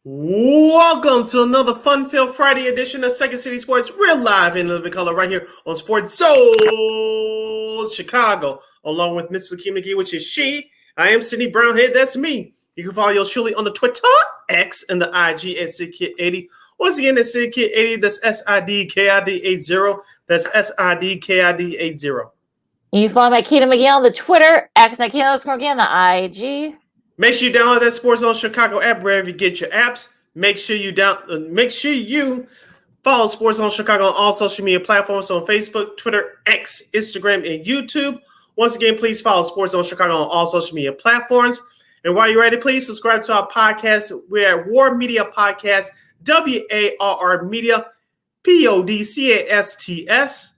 Welcome to another fun-filled Friday edition of Second City Sports. We're live in living color right here on Sports Soul Chicago, along with Miss Lakeem McGee, which is she. I am Sydney Brownhead. That's me. You can follow yours truly on the Twitter, X, and the IG at SidKid80. Once again, that's SidKid80. That's SIDKID80. That's SIDKID80. You can follow my Keaton McGee on the Twitter, X, and Keaton_McGee on the IG. Make sure you download that Sports Zone Chicago app wherever you get your apps. Make sure you follow Sports Zone Chicago on all social media platforms, on Facebook, Twitter, X, Instagram, and YouTube. Once again, please follow Sports Zone Chicago on all social media platforms. And while you're ready, please subscribe to our podcast. We're at War Media Podcast, WARR Media, PODCASTS.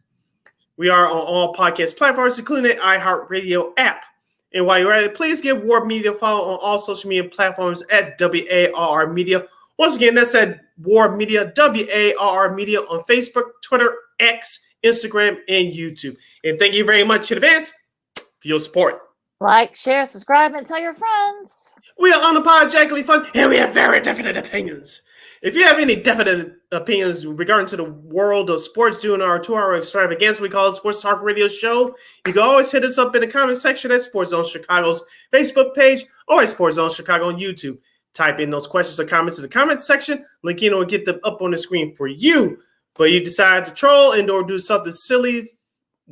We are on all podcast platforms, including the iHeartRadio app. And while you're at it, please give Warp Media a follow on all social media platforms at WARR Media. Once again, that's at Warp Media, WARR Media on Facebook, Twitter, X, Instagram, and YouTube. And thank you very much in advance for your support. Like, share, subscribe, and tell your friends. We are unapologetically fun, and we have very definite opinions. If you have any definite opinions regarding to the world of sports during our 2-hour extravaganza we call it Sports Talk Radio Show, you can always hit us up in the comment section at Sports Zone Chicago's Facebook page or at Sports Zone Chicago on YouTube. Type in those questions or comments in the comments section. Linkino will get them up on the screen for you. But you decide to troll and or do something silly,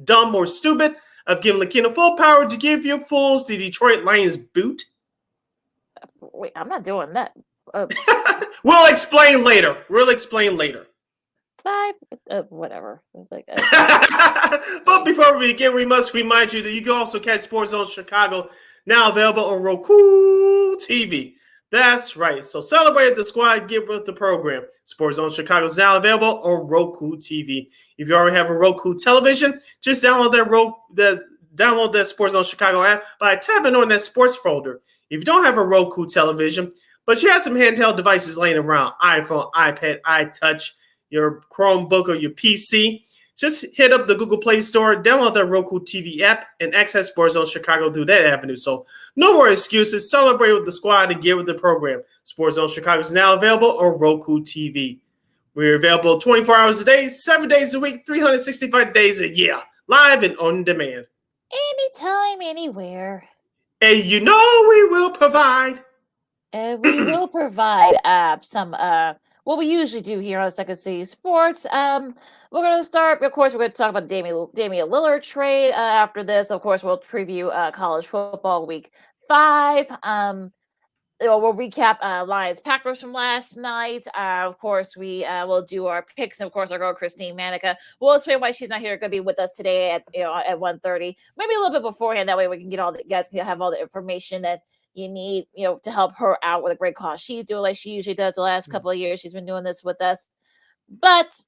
dumb, or stupid, I've given Linkino full power to give your fools the Detroit Lions boot. Wait, I'm not doing that. We'll explain later. Bye. Whatever. But before we begin, we must remind you that you can also catch Sports Zone Chicago, now available on Roku TV. That's right. So celebrate the squad, get with the program. Sports Zone Chicago is now available on Roku TV. If you already have a Roku television, just download that Sports Zone Chicago app by tapping on that sports folder. If you don't have a Roku television, but you have some handheld devices laying around, iPhone, iPad, iTouch, your Chromebook, or your PC, just hit up the Google Play Store, download the Roku TV app, and access Sports Zone Chicago through that avenue. So no more excuses. Celebrate with the squad and get with the program. Sports Zone Chicago is now available on Roku TV. We're available 24 hours a day, 7 days a week, 365 days a year, live and on demand. Anytime, anywhere. And you know we will provide. We will provide some what we usually do here on Second City Sports. We're going to start, of course, we're going to talk about the Damian Lillard trade. After this, of course, we'll preview college football week 5. We'll recap Lions Packers from last night. Of course, we will do our picks. And of course, our girl Christine Manica. We'll explain why she's not here. Going to be with us today at 1:30, maybe a little bit beforehand. That way, we can get you guys can have all the information that you need, to help her out with a great cause she's doing, like she usually does the last couple of years. She's been doing this with us, but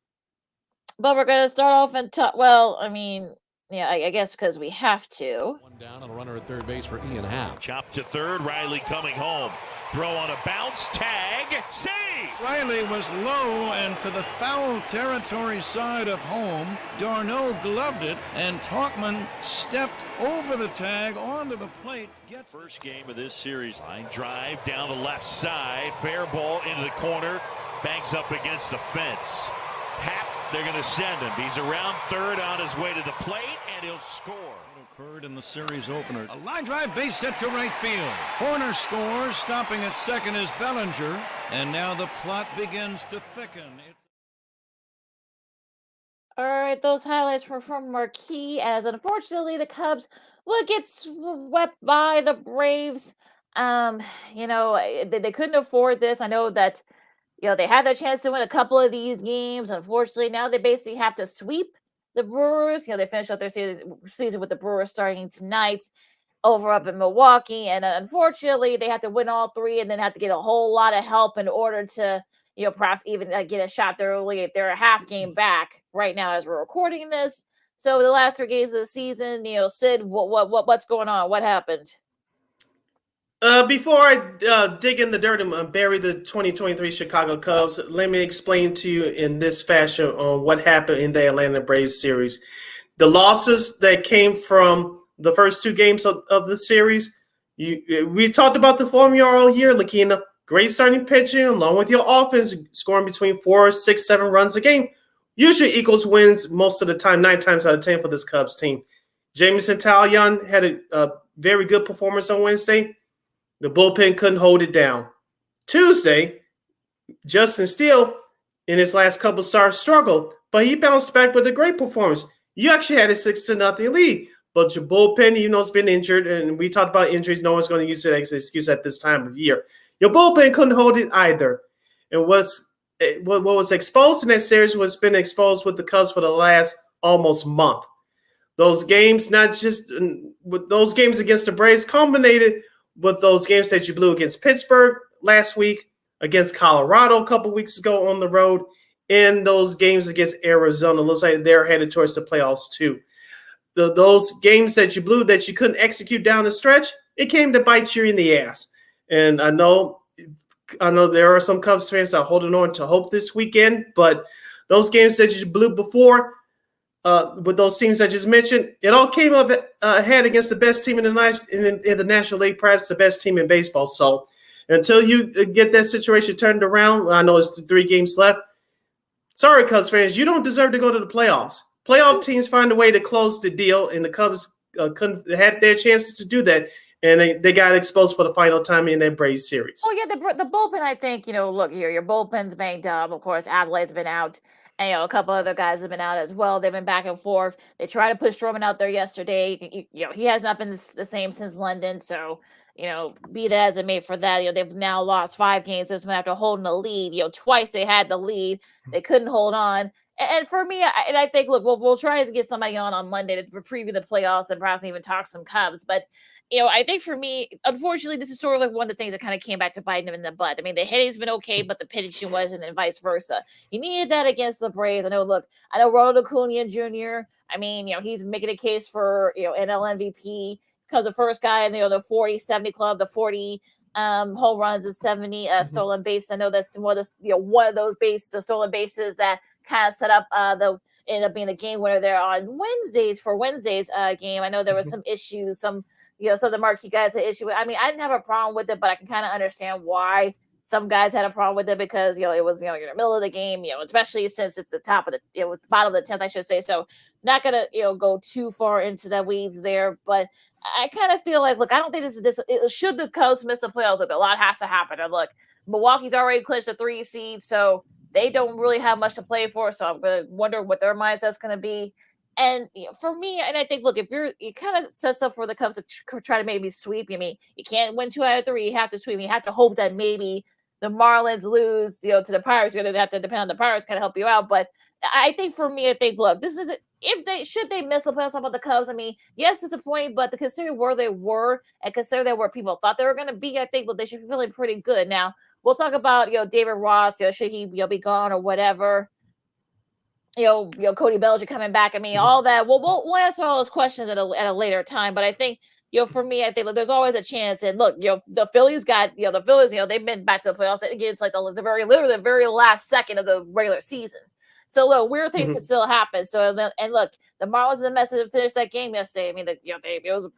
we're going to start off and talk. Well, I mean, I guess because we have to. One down and a runner at third base for Ian Happ. Chop to third. Riley coming home. Throw on a bounce. Tag. Save. Riley was low and to the foul territory side of home. Darno gloved it, and Talkman stepped over the tag onto the plate. First game of this series. Line drive down the left side. Fair ball into the corner. Bangs up against the fence. Happ, they're going to send him. He's around third on his way to the plate, and he'll score. It occurred in the series opener. A line drive base hit to right field. Horner scores. Stopping at second is Bellinger. And now the plot begins to thicken. All right, those highlights were from Marquee, as unfortunately the Cubs will get swept by the Braves. They couldn't afford this. I know that they had their chance to win a couple of these games. Unfortunately, now they basically have to sweep the Brewers. They finish up their season with the Brewers starting tonight over up in Milwaukee. And unfortunately, they have to win all 3 and then have to get a whole lot of help in order to, perhaps even get a shot there early. They're a half game back right now as we're recording this. So the last 3 games of the season, Sid, what's going on? What happened? Before I dig in the dirt and bury the 2023 Chicago Cubs, let me explain to you in this fashion on what happened in the Atlanta Braves series. The losses that came from the first 2 games of the series, we talked about the formula all year, Lakina. great starting pitching, along with your offense scoring between 4, 6, 7 runs a game, usually equals wins most of the time, 9 times out of 10 for this Cubs team. Jamison Taillon had a very good performance on Wednesday. The bullpen couldn't hold it down. Tuesday, Justin Steele, in his last couple starts, struggled, but he bounced back with a great performance. You actually had a 6-0 lead, but your bullpen, even though it's been injured, and we talked about injuries, no one's going to use it as an excuse at this time of year. Your bullpen couldn't hold it either. What was exposed in that series was been exposed with the Cubs for the last almost month. Those games, not just with those games against the Braves, culminated with those games that you blew against Pittsburgh last week, against Colorado a couple weeks ago on the road, and those games against Arizona. Looks like they're headed towards the playoffs too. Those games that you blew that you couldn't execute down the stretch, it came to bite you in the ass. And I know there are some Cubs fans that are holding on to hope this weekend, but those games that you blew before, with those teams I just mentioned, it all came up ahead against the best team in the National League, perhaps the best team in baseball. So until you get that situation turned around, I know it's 3 games left. Sorry, Cubs fans, you don't deserve to go to the playoffs. Playoff teams find a way to close the deal, and the Cubs had their chances to do that, and they got exposed for the final time in that Braves series. Oh, yeah, the bullpen, I think, look here, your bullpen's banged up. Of course, Adelaide's been out, and, a couple other guys have been out as well. They've been back and forth. They tried to put Stroman out there yesterday. He has not been the same since London, so, be that as it may for that. They've now lost 5 games this month after holding the lead. Twice they had the lead. They couldn't hold on. And for me, I think, look, we'll try to get somebody on Monday to preview the playoffs and perhaps even talk some Cubs. But, I think for me, unfortunately, this is sort of like one of the things that kind of came back to bite him in the butt. I mean, the hitting's been okay, but the pitching wasn't, and vice versa. You needed that against the Braves. I know Ronald Acuna Jr., I mean, he's making a case for, NL MVP because the first guy in the 40-70 club, the 40 home runs, the 70 stolen bases. I know that's one of those stolen bases that kind of set up ended up being the game winner there on Wednesdays for Wednesday's game. I know there was some issues, some of the marquee guys had issue with. I mean, I didn't have a problem with it, but I can kind of understand why some guys had a problem with it because, it was, you're in the middle of the game, especially since it's the top of it was the bottom of the 10th, I should say. So not going to, go too far into the weeds there, but I kind of feel like, look, I don't think should the Cubs miss the playoffs, look, a lot has to happen. And look, Milwaukee's already clinched a 3 seed, so they don't really have much to play for. So I'm going to wonder what their mindset's going to be. And for me, and I think, look, if it kind of sets up for the Cubs to try to maybe sweep. I mean, you can't win 2 out of 3. You have to sweep. You have to hope that maybe the Marlins lose, to the Pirates. They have to depend on the Pirates kind of help you out. But I think for me, look, this is should they miss the playoffs about the Cubs? I mean, yes, disappointing, but considering where they were and considering they were people thought they were going to be, I think they should be feeling pretty good. Now we'll talk about David Ross. Should he be gone or whatever? Cody Bellinger coming back. I mean, all that. We'll answer all those questions at a later time. But I think, for me, I think there's always a chance. And look, the Phillies they've been back to the playoffs. Again, it's like literally the very last second of the regular season. So look, weird things can still happen. So and look, the Marlins in the mess to finish that game yesterday. I mean, it was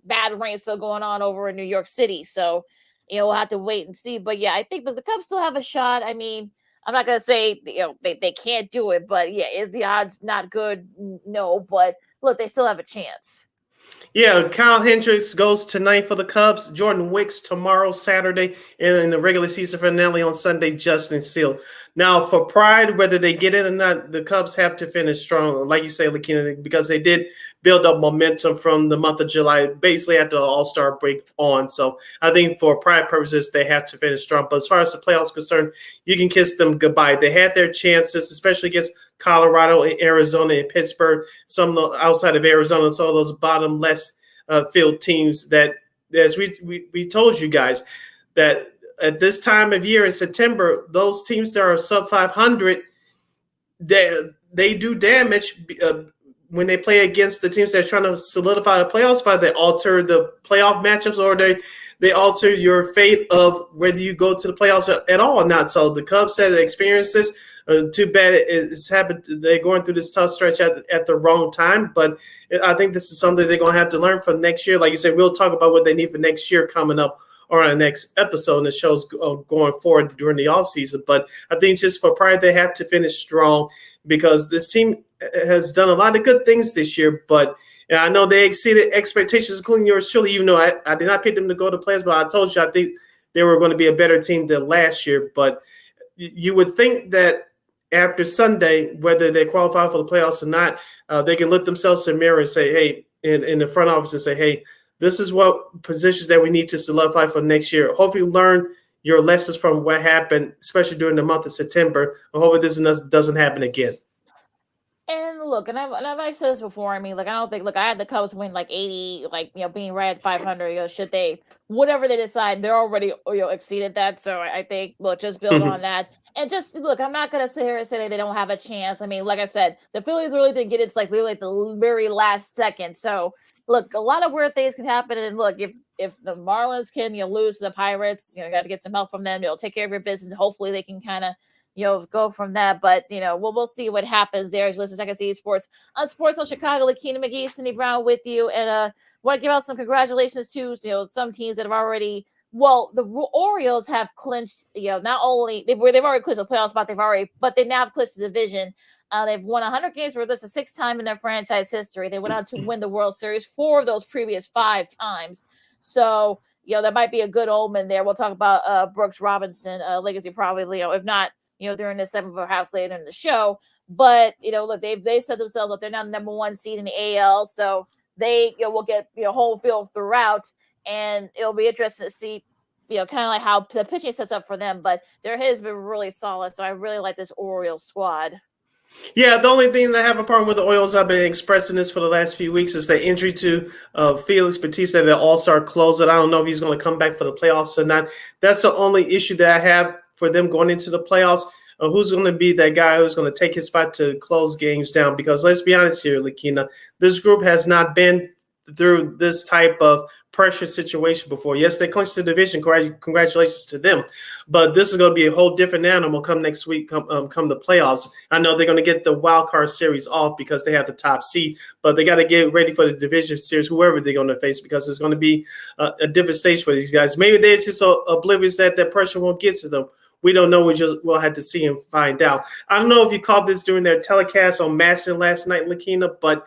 bad rain still going on over in New York City. So we'll have to wait and see. But yeah, I think the Cubs still have a shot. I mean, I'm not going to say, they can't do it, but yeah, is the odds not good? No, but look, they still have a chance. Yeah, Kyle Hendricks goes tonight for the Cubs. Jordan Wicks tomorrow, Saturday, and in the regular season finale on Sunday, Justin Steele. Now, for pride, whether they get in or not, the Cubs have to finish strong, like you say, Lakina, because they did build up momentum from the month of July, basically after the All-Star break on. So I think for pride purposes, they have to finish strong. But as far as the playoffs concerned, you can kiss them goodbye. They had their chances, especially against Colorado, Arizona, and Pittsburgh, some outside of Arizona, some of those bottom less field teams that, as we told you guys, that at this time of year in September, those teams that are sub 500, they do damage when they play against the teams that are trying to solidify the playoff spot. They alter the playoff matchups, or they alter your fate of whether you go to the playoffs at all or not. So the Cubs had experienced this. Too bad it's happened. They're going through this tough stretch at the wrong time. But I think this is something they're going to have to learn for next year. Like you said, we'll talk about what they need for next year coming up or on the next episode and the show's going forward during the offseason. But I think just for pride, they have to finish strong because this team has done a lot of good things this year. But I know they exceeded expectations, including yours truly, even though I did not pick them to go to playoffs. But I told you I think they were going to be a better team than last year. But you would think that after Sunday, whether they qualify for the playoffs or not, they can look themselves in the mirror and say, hey, in the front office and say, hey, this is what positions that we need to solidify for next year. Hopefully learn your lessons from what happened, especially during the month of September. And hopefully this doesn't happen again. And look, and I've said this before. I mean, like, I don't think, look, I had the Cubs win like 80, like, being right at 500, should they, whatever they decide, they're already, exceeded that. So I think, look, just build on that. And just, look, I'm not going to sit here and say that they don't have a chance. I mean, like I said, the Phillies really didn't get it. It's like literally like the very last second. So, look, a lot of weird things can happen. And look, if the Marlins can, lose to the Pirates, you got to get some help from them. Take care of your business. Hopefully they can kind of, go from that. But, we'll see what happens there. As listen, I can see sports on Chicago. Lakina McGee, Cindy Brown with you. And want to give out some congratulations to, some teams that have already, the Orioles have clinched, not only they've already clinched the playoff spot, but they now have clinched the division. They've won 100 games for this, the sixth time in their franchise history. They went on to win the World Series 4 of those previous 5 times. So, that might be a good omen there. We'll talk about Brooks Robinson legacy probably, if not, during the 7th perhaps later in the show. But, look, they set themselves up. They're now the number 1 seed in the AL. So they will get home field throughout. And it'll be interesting to see, kind of like how the pitching sets up for them. But their hit has been really solid. So I really like this Orioles squad. Yeah, the only thing that I have a problem with the Orioles, I've been expressing this for the last few weeks, is the injury to Felix Bautista, the all-star closer. I don't know if he's going to come back for the playoffs or not. That's the only issue that I have for them going into the playoffs. Who's going to be that guy who's going to take his spot to close games down? Because let's be honest here, Lakina, this group has not been through this type of pressure situation before. Yes, they clinched the division. Congratulations to them. But this is going to be a whole different animal come next week, come the playoffs. I know they're going to get the wild card series off because they have the top seed, but they got to get ready for the division series, whoever they're going to face, because it's going to be a different stage for these guys. Maybe they're just so oblivious that pressure won't get to them. We don't know. We'll have to see and find out. I don't know if you caught this during their telecast on Masson last night, Lakina, but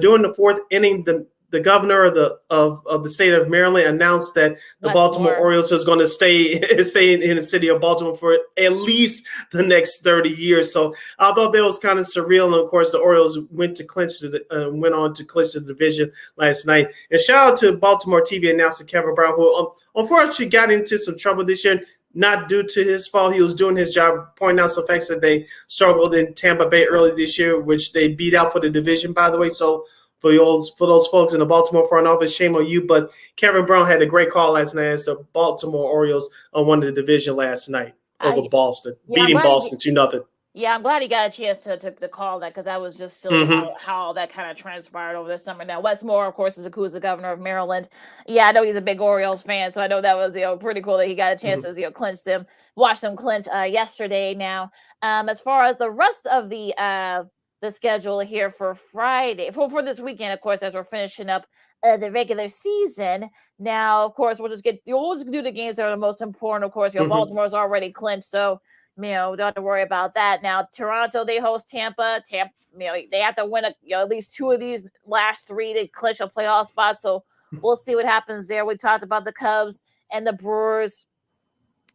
during the 4th inning, the governor of the state of Maryland announced that the Baltimore Orioles is going to stay in the city of Baltimore for at least the next 30 years. So I thought that was kind of surreal. And of course, the Orioles went on to clinch the division last night. And shout out to Baltimore TV announcer Kevin Brown, who unfortunately got into some trouble this year. Not due to his fault. He was doing his job, pointing out some facts that they struggled in Tampa Bay early this year, which they beat out for the division, by the way. So for those folks in the Baltimore front office, shame on you. But Kevin Brown had a great call last night as the Baltimore Orioles won the division last night over Boston, beating Boston 2-0. Yeah, I'm glad he got a chance to call that, because that was just silly how that kind of transpired over the summer. Now, Wes Moore, of course, who's the governor of Maryland. Yeah, I know he's a big Orioles fan, so I know that was pretty cool that he got a chance to watch them clinch yesterday. Now, as far as the rest of the schedule here for Friday, for this weekend, of course, as we're finishing up the regular season. Now, of course, we'll just do the games that are the most important. Of course, Baltimore's already clinched, so don't have to worry about that. Now, Toronto, they host Tampa. They have to win at least 2 of these last 3 to clinch a playoff spot. So we'll see what happens there. We talked about the Cubs and the Brewers.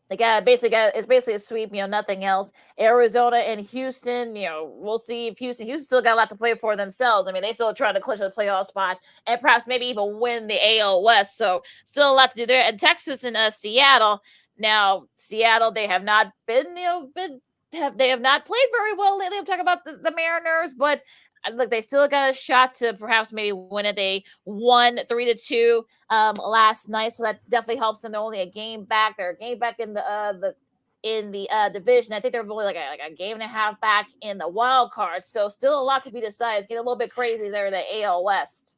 It's basically a sweep, nothing else. Arizona and Houston, we'll see if Houston still got a lot to play for themselves. I mean, they still trying to clinch a playoff spot and perhaps maybe even win the AL West. So still a lot to do there. And Texas and Seattle. Now, Seattle, they have not been, they have not played very well lately. I'm talking about the Mariners, but look, they still got a shot to perhaps maybe win it. They won 3-2 last night, so that definitely helps them. They're only a game back. They're a game back in the division. I think they're really like a game and a half back in the wild card. So still a lot to be decided. It's getting a little bit crazy there in the AL West.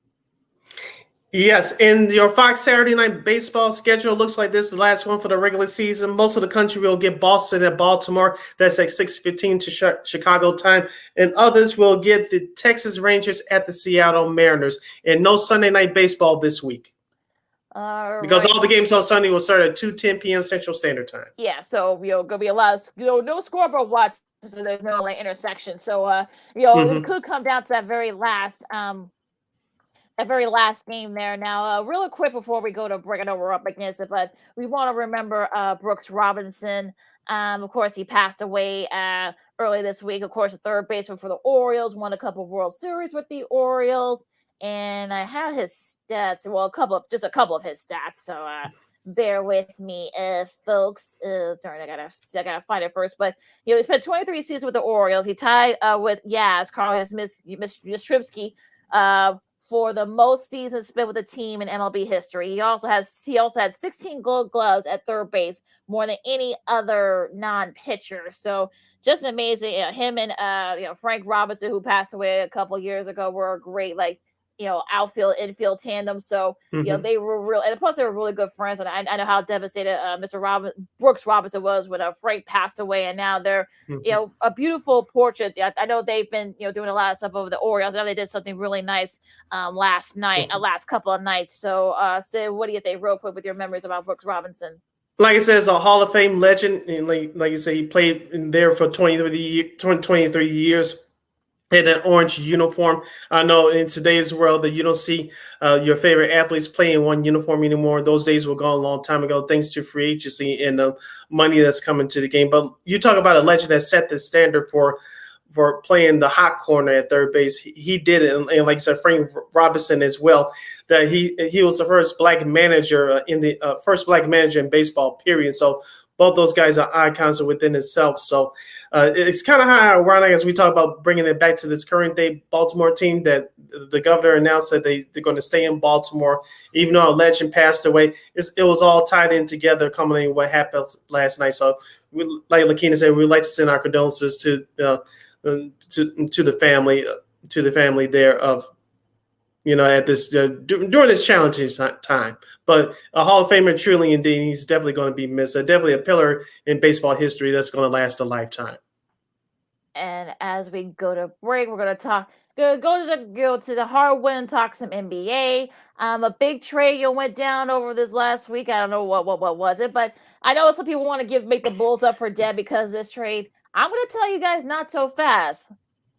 Yes, and your Fox Saturday Night Baseball schedule looks like this, the last one for the regular season. Most of the country will get Boston and Baltimore. That's at 6:15 to Chicago time. And others will get the Texas Rangers at the Seattle Mariners. And no Sunday Night Baseball this week. Because all the games on Sunday will start at 2:10 p.m. Central Standard Time. Yeah, so gonna be a lot of no scoreboard watch, so there's no like intersection. So it could come down to that very last game there. Now, really quick before we go to break, I know we're up against it, but we want to remember Brooks Robinson. Of course, he passed away early this week. Of course, the third baseman for the Orioles, won a couple of World Series with the Orioles. And I have his stats. Well, a couple of his stats. So bear with me, folks. Darn, I gotta find it first. But he spent 23 seasons with the Orioles. He tied with Carlos Yastrzemski for the most seasons spent with the team in MLB history. He also had 16 Gold Gloves at third base, more than any other non-pitcher. So just amazing. Him and Frank Robinson, who passed away a couple years ago, were a great outfield infield tandem. So they were real, and plus they were really good friends. And I know how devastated Brooks Robinson was when Frank passed away, and now they're a beautiful portrait. I know they've been doing a lot of stuff over the Orioles. Now they did something really nice last couple of nights. So Sid, what do you think real quick with your memories about Brooks Robinson? Like I said, it's a Hall of Fame legend, and like you say, he played in there for 23 years. Had that orange uniform. I know in today's world that you don't see your favorite athletes play in one uniform anymore. Those days were gone a long time ago, thanks to free agency and the money that's coming to the game. But you talk about a legend that set the standard for playing the hot corner at third base. He did it, and like I said, Frank Robinson as well. That he was the first black manager in baseball. Period. So both those guys are icons within itself. So it's kind of ironic as we talk about bringing it back to this current day Baltimore team that the governor announced that they're going to stay in Baltimore, even though a legend passed away. It was all tied in together, culminating what happened last night. So, like Lakina said, we'd like to send our condolences to the family there of at this during this challenging time. But a Hall of Famer truly indeed, he's definitely going to be missed. Definitely a pillar in baseball history that's going to last a lifetime. And as we go to break, we're going to go to the hardwood, talk some NBA. A big trade went down over this last week. I don't know what was it, but I know some people want to make the Bulls up for dead because of this trade. I'm going to tell you guys not so fast.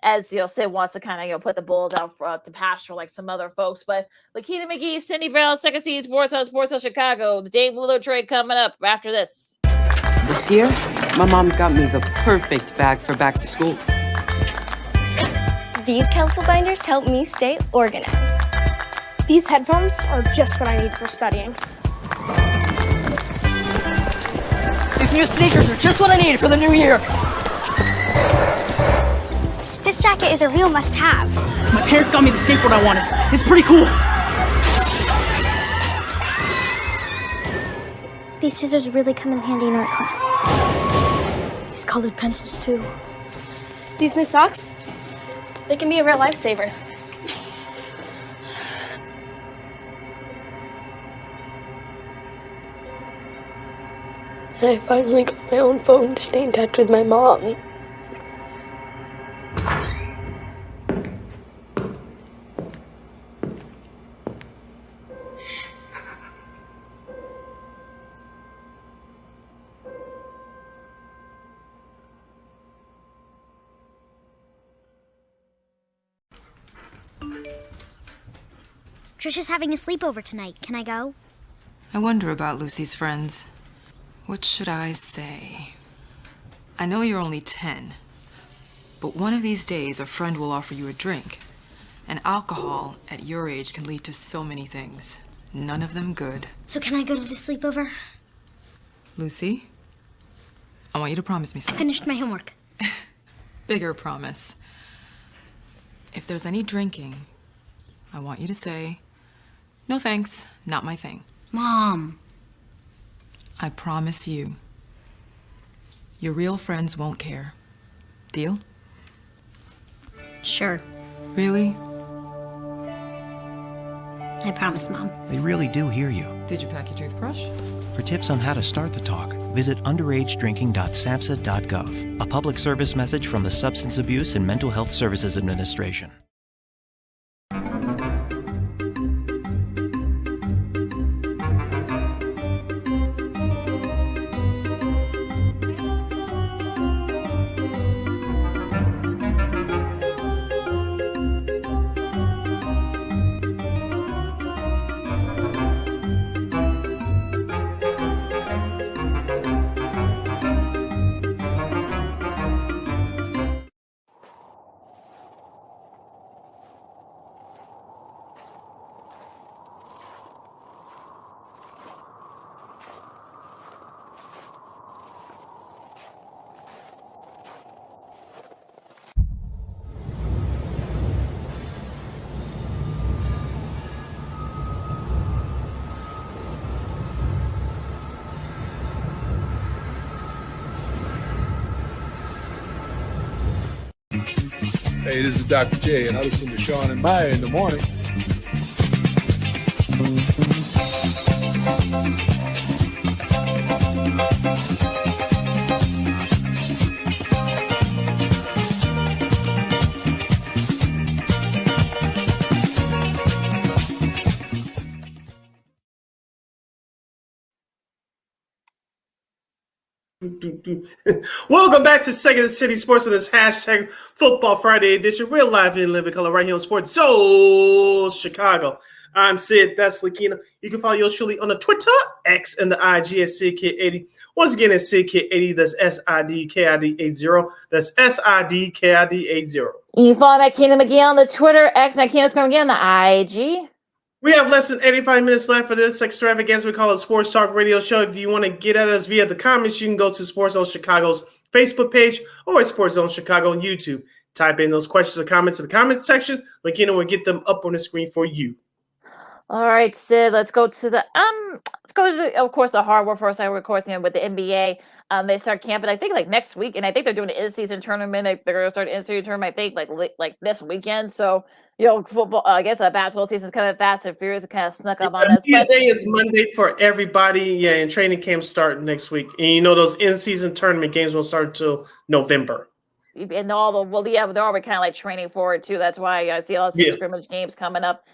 As Sid wants to kind of put the Bulls out to pasture like some other folks, but Lakita McGee, Cindy Brown, Second City Sports on Chicago. The Dame Lillard trade coming up after this. This year, my mom got me the perfect bag for back to school. These colorful binders help me stay organized. These headphones are just what I need for studying. These new sneakers are just what I need for the new year. This jacket is a real must-have. My parents got me the skateboard I wanted. It's pretty cool. These scissors really come in handy in art class. These colored pencils, too. These new socks, they can be a real lifesaver. I finally got my own phone to stay in touch with my mom. Trisha's having a sleepover tonight. Can I go? I wonder about Lucy's friends. What should I say? I know you're only 10, but one of these days a friend will offer you a drink. And alcohol at your age can lead to so many things. None of them good. So can I go to the sleepover? Lucy, I want you to promise me I something. finished my homework. Bigger promise. If there's any drinking, I want you to say, "No thanks, not my thing." Mom. I promise you, your real friends won't care. Deal? Sure. Really? I promise, Mom. They really do hear you. Did you pack your toothbrush? For tips on how to start the talk, visit underagedrinking.samhsa.gov, a public service message from the Substance Abuse and Mental Health Services Administration. Hey, this is Dr. J, and I listen to Sean and Maya in the morning. Welcome back to Second City Sports on this hashtag Football Friday edition. We're live in living color right here on Sports Zone Chicago. I'm Sid. That's Lakina. You can follow yours truly on the Twitter, X, and the IG at SidKid80. Once again, it's SidKid80. That's SIDKID80. That's SIDKID80. You can follow Matt Keenan McGee on the Twitter, X, Matt Keenan McGee on the IG. We have less than 85 minutes left for this extravaganza we call a Sports Talk Radio Show. If you want to get at us via the comments, you can go to Sports Zone Chicago's Facebook page or at Sports Zone Chicago on YouTube. Type in those questions or comments in the comments section. Lakina will get them up on the screen for you. All right, Sid, let's go to the of course the hard work first. Of course, with the NBA. They start camping, I think, like next week, and I think they're doing an in-season tournament. They're going to start an in-season tournament, I think, like this weekend. So, football, I guess basketball season's coming fast and furious. It kind of snuck up on us. But today is Monday for everybody, and training camps start next week. And those in-season tournament games won't start until November. And they're already kind of like training for it too. That's why I see a lot of scrimmage games coming up.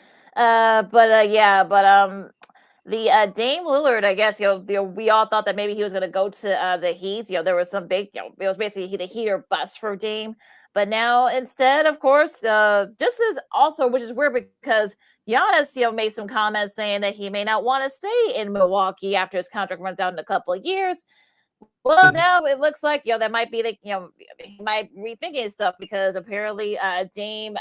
The Dame Lillard, I guess, we all thought that maybe he was going to go to the Heat. There was some big, it was basically the Heat or bust for Dame. But now instead, of course, this is also, which is weird because Giannis, made some comments saying that he may not want to stay in Milwaukee after his contract runs out in a couple of years. Well, now it looks like, that might be he might rethink his stuff because apparently Damian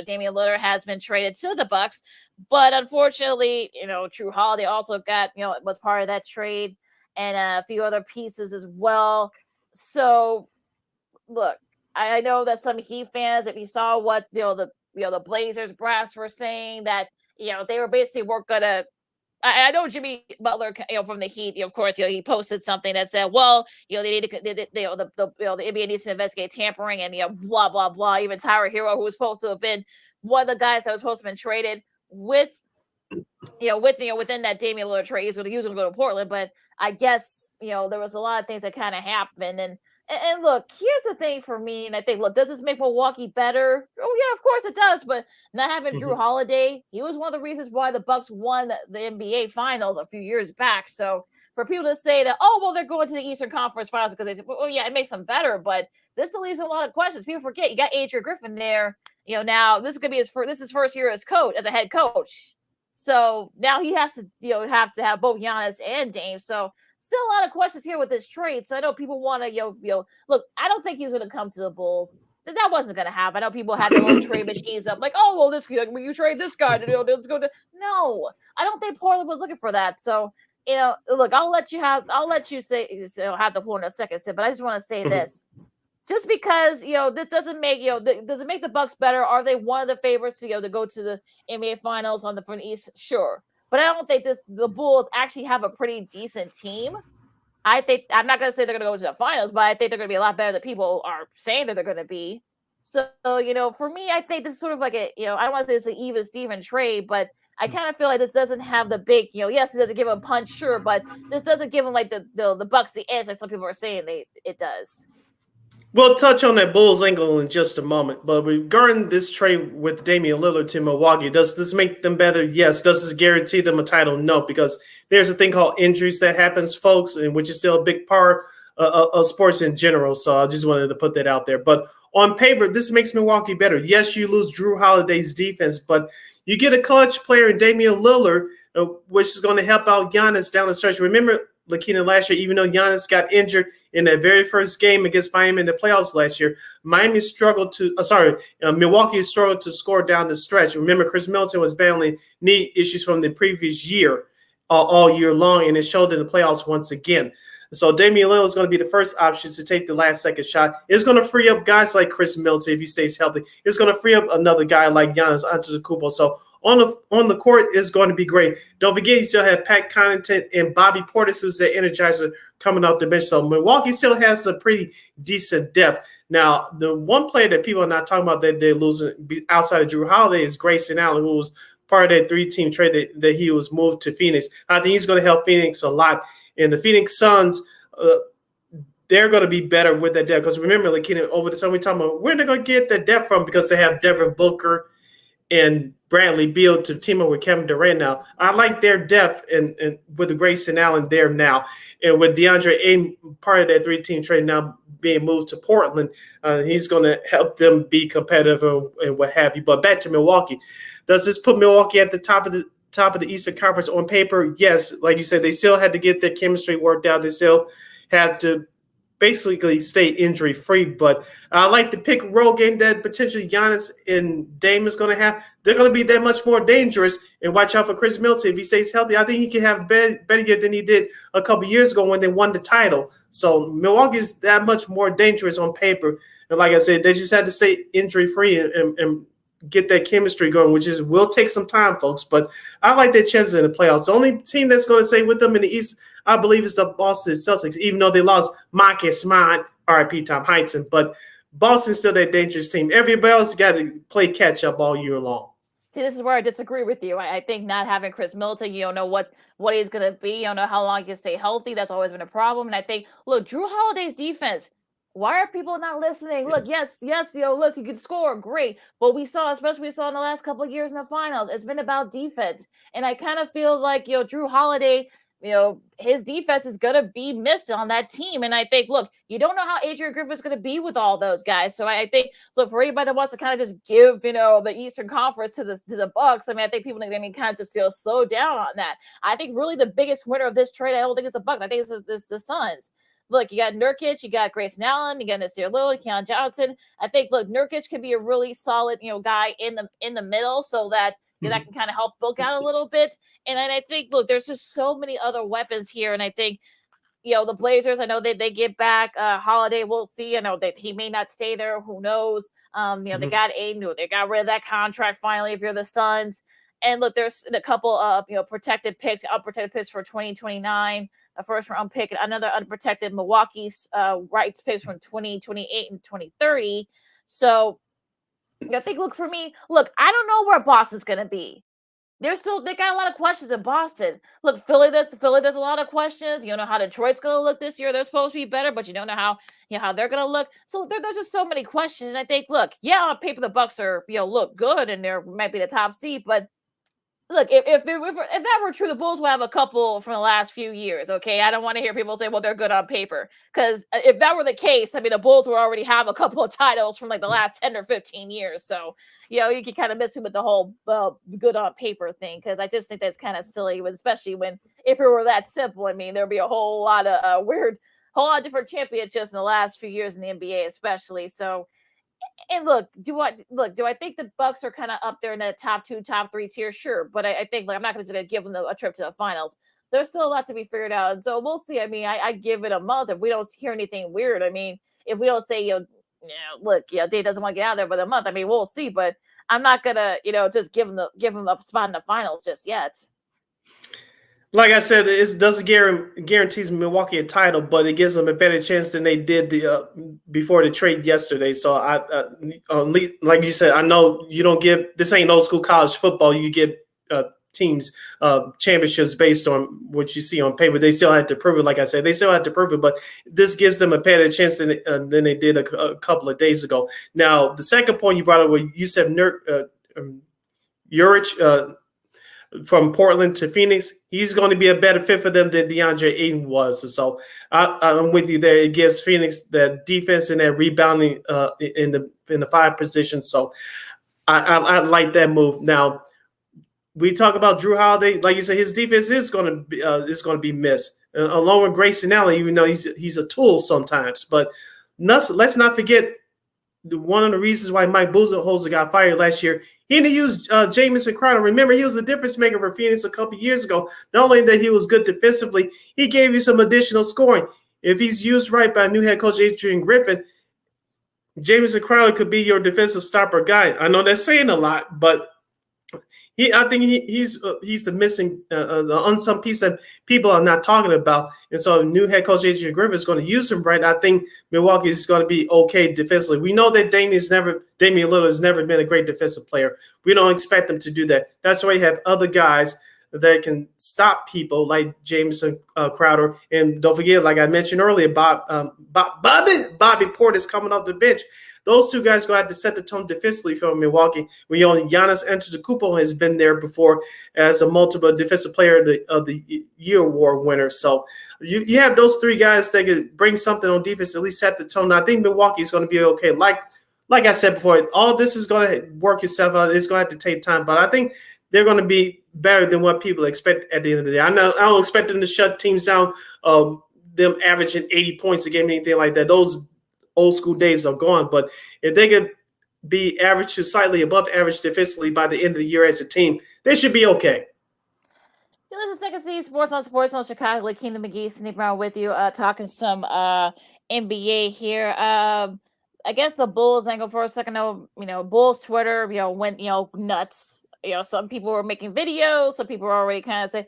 Lillard has been traded to the Bucks. But unfortunately, Drew Holiday also got, was part of that trade and a few other pieces as well. So look, I know that some Heat fans, if you saw what, the Blazers brass were saying that, they were basically going to, I know Jimmy Butler, from the Heat, of course, he posted something that said, well, they need to, the NBA needs to investigate tampering and, blah, blah, blah. Even Tyler Hero, who was supposed to have been one of the guys that was supposed to have been traded within that Damian Lillard trade, he was going to go to Portland. But I guess, there was a lot of things that kind of happened. And look, here's the thing for me. And I think, look, does this make Milwaukee better? Oh, yeah, of course it does. But not having Drew Holiday, he was one of the reasons why the Bucks won the NBA Finals a few years back. So for people to say that, oh, well, they're going to the Eastern Conference Finals because they said, well, yeah, it makes them better. But this leaves a lot of questions. People forget you got Adrian Griffin there. Now this is going to be his first year as a head coach. So now he has to, have to have both Giannis and Dame. So still a lot of questions here with this trade. So I know people want to, look, I don't think he's going to come to the Bulls. That wasn't going to happen. I know people had their little trade machines up like, oh, well, when you trade this guy, let's go to. No, I don't think Portland was looking for that. So, look, I'll let you have the floor in a second, Sid, but I just want to say this. Just because, this doesn't make, does it make the Bucks better? Are they one of the favorites to go to the NBA Finals from the East? Sure. But I don't think the Bulls actually have a pretty decent team. I'm not going to say they're going to go to the finals, but I think they're going to be a lot better than people are saying that they're going to be. So, for me, I think this is sort of like I don't want to say it's an even Steven trade, but I kind of feel like this doesn't have the big, yes, it doesn't give him a punch, sure, but this doesn't give him like the Bucks the edge like some people are saying it does. We'll touch on that Bulls angle in just a moment, but regarding this trade with Damian Lillard to Milwaukee, does this make them better? Yes. Does this guarantee them a title? No, because there's a thing called injuries that happens, folks, and which is still a big part of sports in general. So I just wanted to put that out there. But on paper, this makes Milwaukee better. Yes, you lose Drew Holiday's defense, but you get a clutch player in Damian Lillard, which is going to help out Giannis down the stretch. Remember, Lakina, last year, even though Giannis got injured in that very first game against Miami in the playoffs last year, Milwaukee struggled to score down the stretch. Remember, Chris Middleton was battling knee issues from the previous year all year long, and it showed in the playoffs once again. So Damian Lillard is going to be the first option to take the last-second shot. It's going to free up guys like Chris Middleton if he stays healthy. It's going to free up another guy like Giannis Antetokounmpo. So on the court is going to be great. Don't forget, you still have Pat Connaughton and Bobby Portis, who's the energizer coming off the bench. So Milwaukee still has a pretty decent depth. Now, the one player that people are not talking about that they're losing outside of Drew Holiday is Grayson Allen, who was part of that 3-team trade that he was moved to Phoenix. I think he's going to help Phoenix a lot. And the Phoenix Suns, they're going to be better with that depth. Because remember, like, over the summer, we're talking about where they're going to get the depth from because they have Devin Booker and Bradley Beal to team up with Kevin Durant now. I like their depth and with the Grayson Allen there now. And with DeAndre Ayton, part of that 3-team trade now being moved to Portland, he's going to help them be competitive and what have you. But back to Milwaukee. Does this put Milwaukee at the top of the Eastern Conference on paper? Yes. Like you said, they still had to get their chemistry worked out. They still had to basically stay injury-free. But I like the pick-and-roll game that potentially Giannis and Dame is going to have. They're going to be that much more dangerous. And watch out for Chris Middleton. If he stays healthy, I think he can have a better year than he did a couple years ago when they won the title. So Milwaukee is that much more dangerous on paper. And like I said, they just had to stay injury-free and get that chemistry going, which will take some time, folks. But I like their chances in the playoffs. The only team that's going to stay with them in the East, I believe, is the Boston Celtics, even though they lost Marcus Smart, RIP Tom Heinsohn. But Boston's still that dangerous team. Everybody else got to play catch-up all year long. See, this is where I disagree with you. I think not having Chris Middleton, you don't know what he's going to be. You don't know how long he can stay healthy. That's always been a problem. And I think, look, Drew Holiday's defense, why are people not listening? Look, yes, look, you can score, great. But we saw in the last couple of years in the finals, it's been about defense. And I kind of feel like, Drew Holiday, his defense is going to be missed on that team. And I think, look, you don't know how Adrian Griffin's going to be with all those guys. So I think, look, for anybody that wants to kind of just give, the Eastern Conference to the Bucks, I mean, I think people need to kind of just slow down on that. I think really the biggest winner of this trade, I don't think it's the Bucks. I think it's the Suns. Look, you got Nurkic, you got Grayson Allen, you got Nasir Little, Keon Johnson. I think, look, Nurkic could be a really solid, guy in the middle, so that that can kind of help bulk out a little bit. And I think, look, there's just so many other weapons here, and I think, the Blazers, I know they get back Holiday. We'll see. I know that he may not stay there. Who knows? They got Aiden. They got rid of that contract finally. If you're the Suns. And look, there's a couple of unprotected picks for 2029, a first-round pick, and another unprotected Milwaukee's rights picks from 2028 and 2030. So I think, look, for me, I don't know where Boston's gonna be. They got a lot of questions in Boston. Look, Philly, there's a lot of questions. You don't know how Detroit's gonna look this year. They're supposed to be better, but you don't know how they're gonna look. So there's just so many questions. And I think, look, on paper the Bucks are look good and they might be the top seed, but look, if that were true, the Bulls will have a couple from the last few years, okay? I don't want to hear people say, well, they're good on paper. Because if that were the case, I mean, the Bulls would already have a couple of titles from, the last 10 or 15 years. So, you can kind of miss him with the whole good on paper thing, because I just think that's kind of silly, especially if it were that simple. I mean, there'd be a whole lot of whole lot of different championships in the last few years in the NBA, especially. So, and look, do I think the Bucks are kind of up there in the top 2, top 3 tier? Sure. But I think, I'm not going to give them a trip to the finals. There's still a lot to be figured out. And so we'll see. I mean, I give it a month. If we don't hear anything weird, I mean, if we don't say, Dave doesn't want to get out there for a month, I mean, we'll see. But I'm not going to, just give them a spot in the finals just yet. Like I said, it doesn't guarantees Milwaukee a title, but it gives them a better chance than they did before the trade yesterday. So like you said, I know you don't give this ain't old school college football. You get teams championships based on what you see on paper. They still have to prove it. Like I said, they still have to prove it, but this gives them a better chance than they did a couple of days ago. Now, the second point you brought up, where you said Juric from Portland to Phoenix, he's going to be a better fit for them than DeAndre Ayton was. And so I'm with you there. It gives Phoenix that defense and that rebounding in the 5 position. So I like that move. Now, we talk about Drew Holiday. Like you said, his defense is going to be missed, along with Grayson Allen, even though he's a tool sometimes. But let's not forget one of the reasons why Mike Budenholzer got fired last year. He didn't use Jamison Crowder. Remember, he was the difference maker for Phoenix a couple years ago. Not only that he was good defensively, he gave you some additional scoring. If he's used right by new head coach Adrian Griffin, Jamison Crowder could be your defensive stopper guy. I know that's saying a lot, but I think he's the missing the unsung piece that people are not talking about. And so new head coach Adrian Griffin is going to use him right. I think Milwaukee is going to be okay defensively. We know that Damian Lillard has never been a great defensive player. We don't expect him to do that. That's why you have other guys that can stop people like Jameson Crowder. And don't forget, like I mentioned earlier, Bobby Portis coming off the bench. Those two guys going to have to set the tone defensively for Milwaukee. We only Giannis Antetokounmpo has been there before as a multiple defensive player of the year award winner. So you have those three guys that can bring something on defense, at least set the tone. I think Milwaukee is going to be okay. Like I said before, all this is going to work itself out. It's going to have to take time, but I think they're going to be better than what people expect at the end of the day. I don't expect them to shut teams down, them averaging 80 points a game, anything like that. Those old school days are gone. But if they could be average to slightly above average defensively by the end of the year as a team, they should be okay. You listen to Second City Sports on Chicago. Like Kingdom McGee, Sneak around with you, talking some NBA here. I guess the Bulls angle for a second. Bulls Twitter, went nuts. Some people were making videos. Some people were already kind of saying,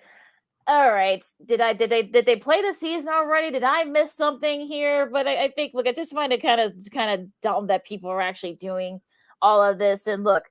all right, did they play the season already? Did I miss something here? But I think, look, I just find it kind of dumb that people are actually doing all of this. And look,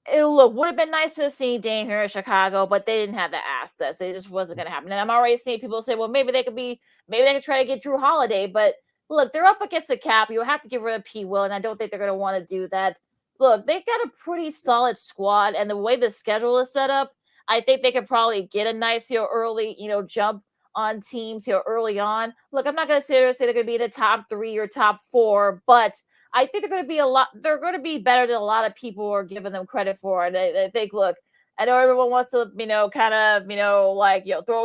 would have been nice to see Dame here in Chicago, but they didn't have the assets. It just wasn't going to happen. And I'm already seeing people say, well, maybe they could try to get Drew Holiday. But look, they're up against the cap. You'll have to get rid of P. Will, and I don't think they're going to want to do that. Look, they've got a pretty solid squad, and the way the schedule is set up, I think they could probably get a nice early, jump on teams early on. Look, I'm not going to say they're going to be the top 3 or top 4, but I think they're going to be they're going to be better than a lot of people are giving them credit for. And I think, look, I know everyone wants to, throw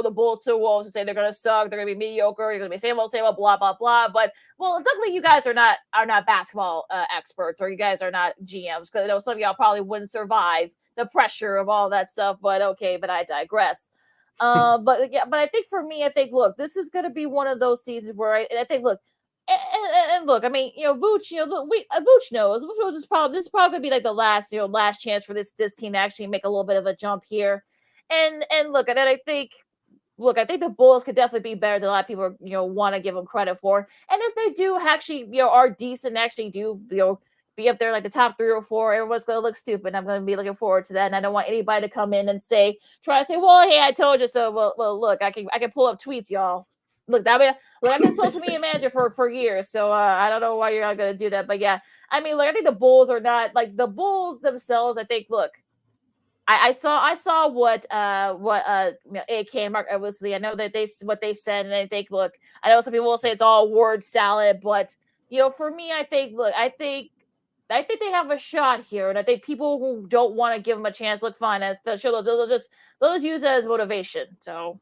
the Bulls to the wolves and say they're going to suck, they're going to be mediocre, they're going to be same old, blah, blah, blah. But, well, luckily you guys are not basketball experts, or you guys are not GMs, because I know some of y'all probably wouldn't survive the pressure of all that stuff. But okay, but I digress. But I think for me, look, this is going to be one of those seasons where I think, look, and look, I mean, Vooch, Vooch knows. Vooch is probably going to be like the last chance for this team to actually make a little bit of a jump here. And look, and then I think the Bulls could definitely be better than a lot of people want to give them credit for. And if they do actually are decent, actually do be up there like the top 3 or 4, everyone's going to look stupid. I'm going to be looking forward to that, and I don't want anybody to come in and try to say, well, hey, I told you so. Well, look, I can pull up tweets, y'all. Look, I've been social media manager for years, so I don't know why you're not going to do that. But yeah, I mean, I think the Bulls are not like the Bulls themselves. I think, look, I saw what AK and Mark obviously. I know that what they said, and I think, look, I know some people will say it's all word salad, but for me, I think, look, I think they have a shot here, and I think people who don't want to give them a chance look fine. They'll just use it as motivation. So.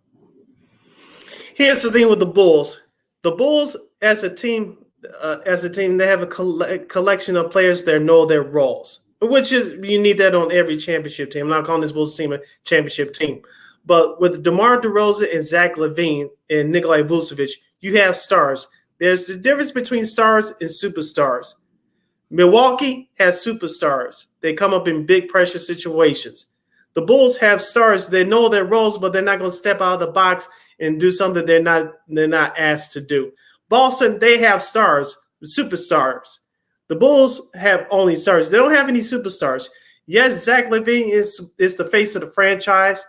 Here's the thing with the Bulls. The Bulls, as a team, they have a collection of players that know their roles, which is you need that on every championship team. I'm not calling this Bulls team a championship team, but with DeMar DeRozan and Zach LaVine and Nikolai Vucevic, you have stars. There's the difference between stars and superstars. Milwaukee has superstars. They come up in big pressure situations. The Bulls have stars. They know their roles, but they're not going to step out of the box and do something they're not asked to do. Boston, they have stars, superstars. The Bulls have only stars. They don't have any superstars. Yes, Zach LaVine is the face of the franchise,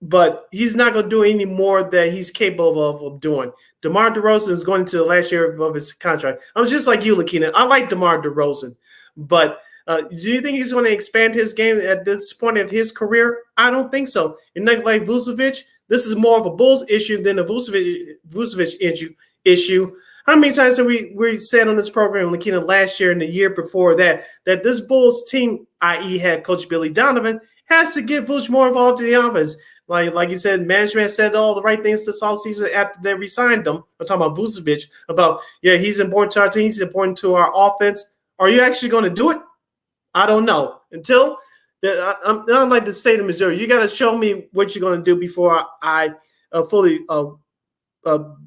but he's not going to do any more that he's capable of doing. DeMar DeRozan is going into the last year of his contract. I'm just like you, Lakina. I like DeMar DeRozan, but do you think he's going to expand his game at this point of his career? I don't think so. And like Vucevic, this is more of a Bulls issue than a Vucevic issue. How many times have we said on this program, Lakina, last year and the year before that this Bulls team, i.e. head coach Billy Donovan, has to get Vucevic more involved in the offense. Like you said, management said all the right things this offseason after they re-signed him. I'm talking about Vucevic, he's important to our team, he's important to our offense. Are you actually going to do it? I don't know. Until I'm not like the state of Missouri. You got to show me what you're going to do before I fully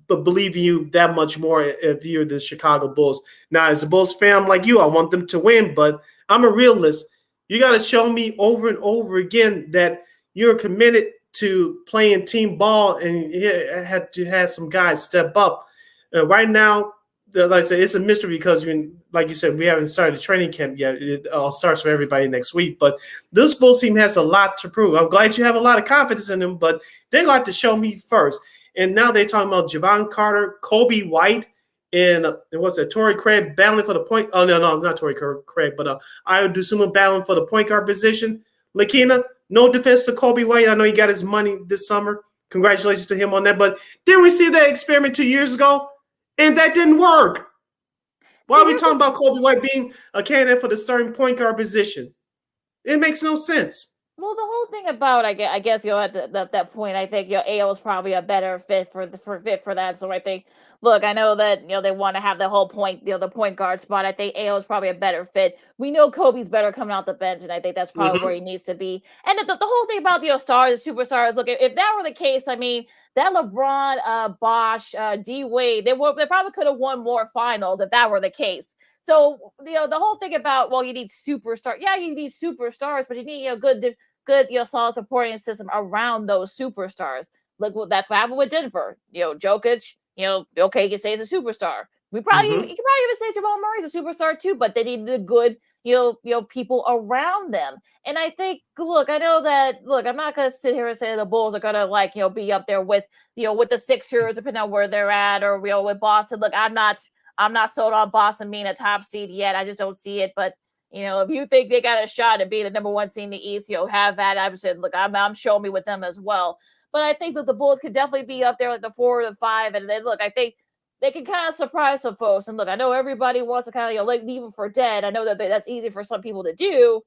believe you that much more if you're the Chicago Bulls. Now, as a Bulls fan like you, I want them to win, but I'm a realist. You got to show me over and over again that you're committed to playing team ball, and you had to have some guys step up. Right now, like I said, it's a mystery because, like you said, we haven't started the training camp yet. It all starts for everybody next week. But this Bulls team has a lot to prove. I'm glad you have a lot of confidence in them, but they're going to have to show me first. And now they're talking about Javon Carter, Kobe White, and what's that? Torrey Craig battling for the point. Oh, no, not Torrey Craig, but Ayo Dosunmu battling for the point guard position. Lakina, no defense to Kobe White. I know he got his money this summer. Congratulations to him on that. But didn't we see that experiment 2 years ago? And that didn't work. Why are we talking about Kobe White being a candidate for the starting point guard position? It makes no sense. Well, the whole thing about, I guess, at that point, I think, Ayo is probably a better fit for that. So I think, look, I know that, they want to have the whole point, the point guard spot. I think Ayo is probably a better fit. We know Kobe's better coming out the bench, and I think that's probably where he needs to be. And the whole thing about, stars, superstars, look, if that were the case, I mean, that LeBron, Bosh, D-Wade, they probably could have won more finals if that were the case. So, the whole thing about, well, you need superstars. Yeah, you need superstars, but you need, good, solid supporting system around those superstars. Look, that's what happened with Denver. Jokic, okay, you can say he's a superstar. You can probably even say Jamal Murray's a superstar too, but they need the good, people around them. And I think, look, I know that, I'm not going to sit here and say the Bulls are going to, be up there with, with the Sixers, depending on where they're at, or, with Boston. Look, I'm not sold on Boston being a top seed yet. I just don't see it. But, if you think they got a shot at being the number one seed in the East, have that. I said, look, I'm showing me with them as well. But I think that the Bulls could definitely be up there with the 4 or the 5. And then, look, I think they can kind of surprise some folks. And look, I know everybody wants to kind of, leave them for dead. I know that that's easy for some people to do.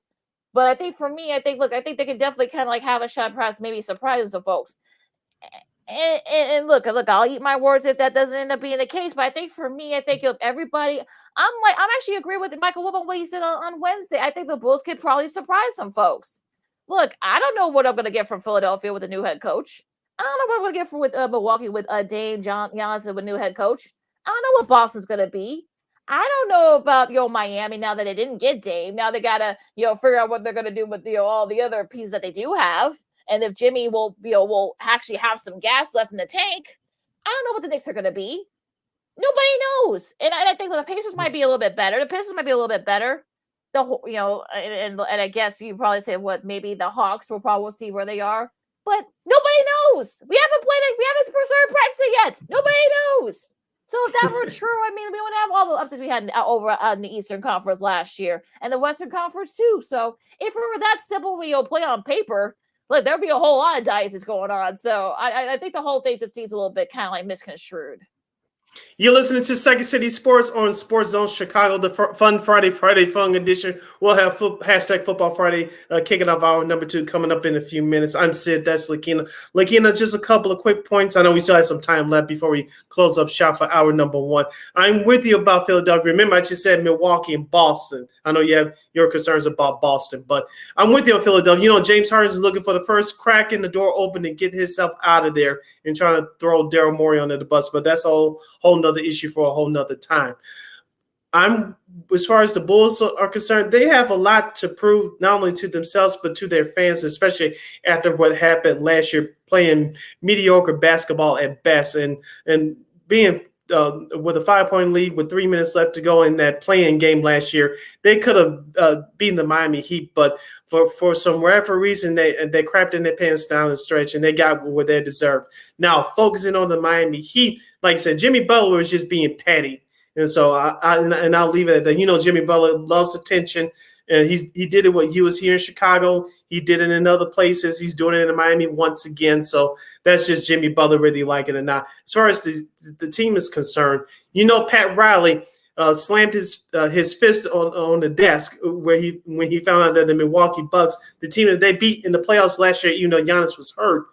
But I think for me, I think they can definitely kind of have a shot, perhaps maybe surprising some folks. And look, I'll eat my words if that doesn't end up being the case. But I think for me, I think everybody, I'm actually agree with Michael Wood on what he said on Wednesday. I think the Bulls could probably surprise some folks. Look, I don't know what I'm going to get from Philadelphia with a new head coach. I don't know what I'm going to get with Milwaukee with Dame Giannis with new head coach. I don't know what Boston's going to be. I don't know about Miami now that they didn't get Dame. Now they got to figure out what they're going to do with all the other pieces that they do have. And if Jimmy will actually have some gas left in the tank, I don't know what the Knicks are going to be. Nobody knows. And I think the Pacers might be a little bit better. The Pistons might be a little bit better. And I guess you probably say maybe the Hawks will probably see where they are. But nobody knows. We haven't preserved Preston yet. Nobody knows. So if that were true, I mean, we wouldn't have all the upsets we had over in the Eastern Conference last year and the Western Conference too. So if it were that simple, we'll play on paper. Like there'd be a whole lot of dices going on. So I think the whole thing just seems a little bit kind of like misconstrued. You're listening to Second City Sports on Sports Zone Chicago, the Fun Friday Fun edition. We'll have hashtag Football Friday kicking off our number 2 coming up in a few minutes. I'm Sid. That's Lakina. Lakina, just a couple of quick points. I know we still have some time left before we close up shop for hour number 1. I'm with you about Philadelphia. Remember, I just said Milwaukee and Boston. I know you have your concerns about Boston, but I'm with you on Philadelphia. James Harden's looking for the first crack in the door open to get himself out of there and trying to throw Daryl Morey under the bus, but that's a whole nother issue for a whole nother time. As far as the Bulls are concerned, they have a lot to prove, not only to themselves, but to their fans, especially after what happened last year, playing mediocre basketball at best and being with a 5-point lead with 3 minutes left to go in that play-in game last year. They could have beaten the Miami Heat, but for some whatever reason, they crapped in their pants down the stretch, and they got what they deserved. Now, focusing on the Miami Heat, like I said, Jimmy Butler was just being petty. And so I'll leave it at that. Jimmy Butler loves attention, and he did it when he was here in Chicago. He did it in other places. He's doing it in Miami once again. So that's just Jimmy Butler, whether you like it or not. As far as the team is concerned, Pat Riley slammed his fist on the desk when he found out that the Milwaukee Bucks, the team that they beat in the playoffs last year, even though Giannis was hurt,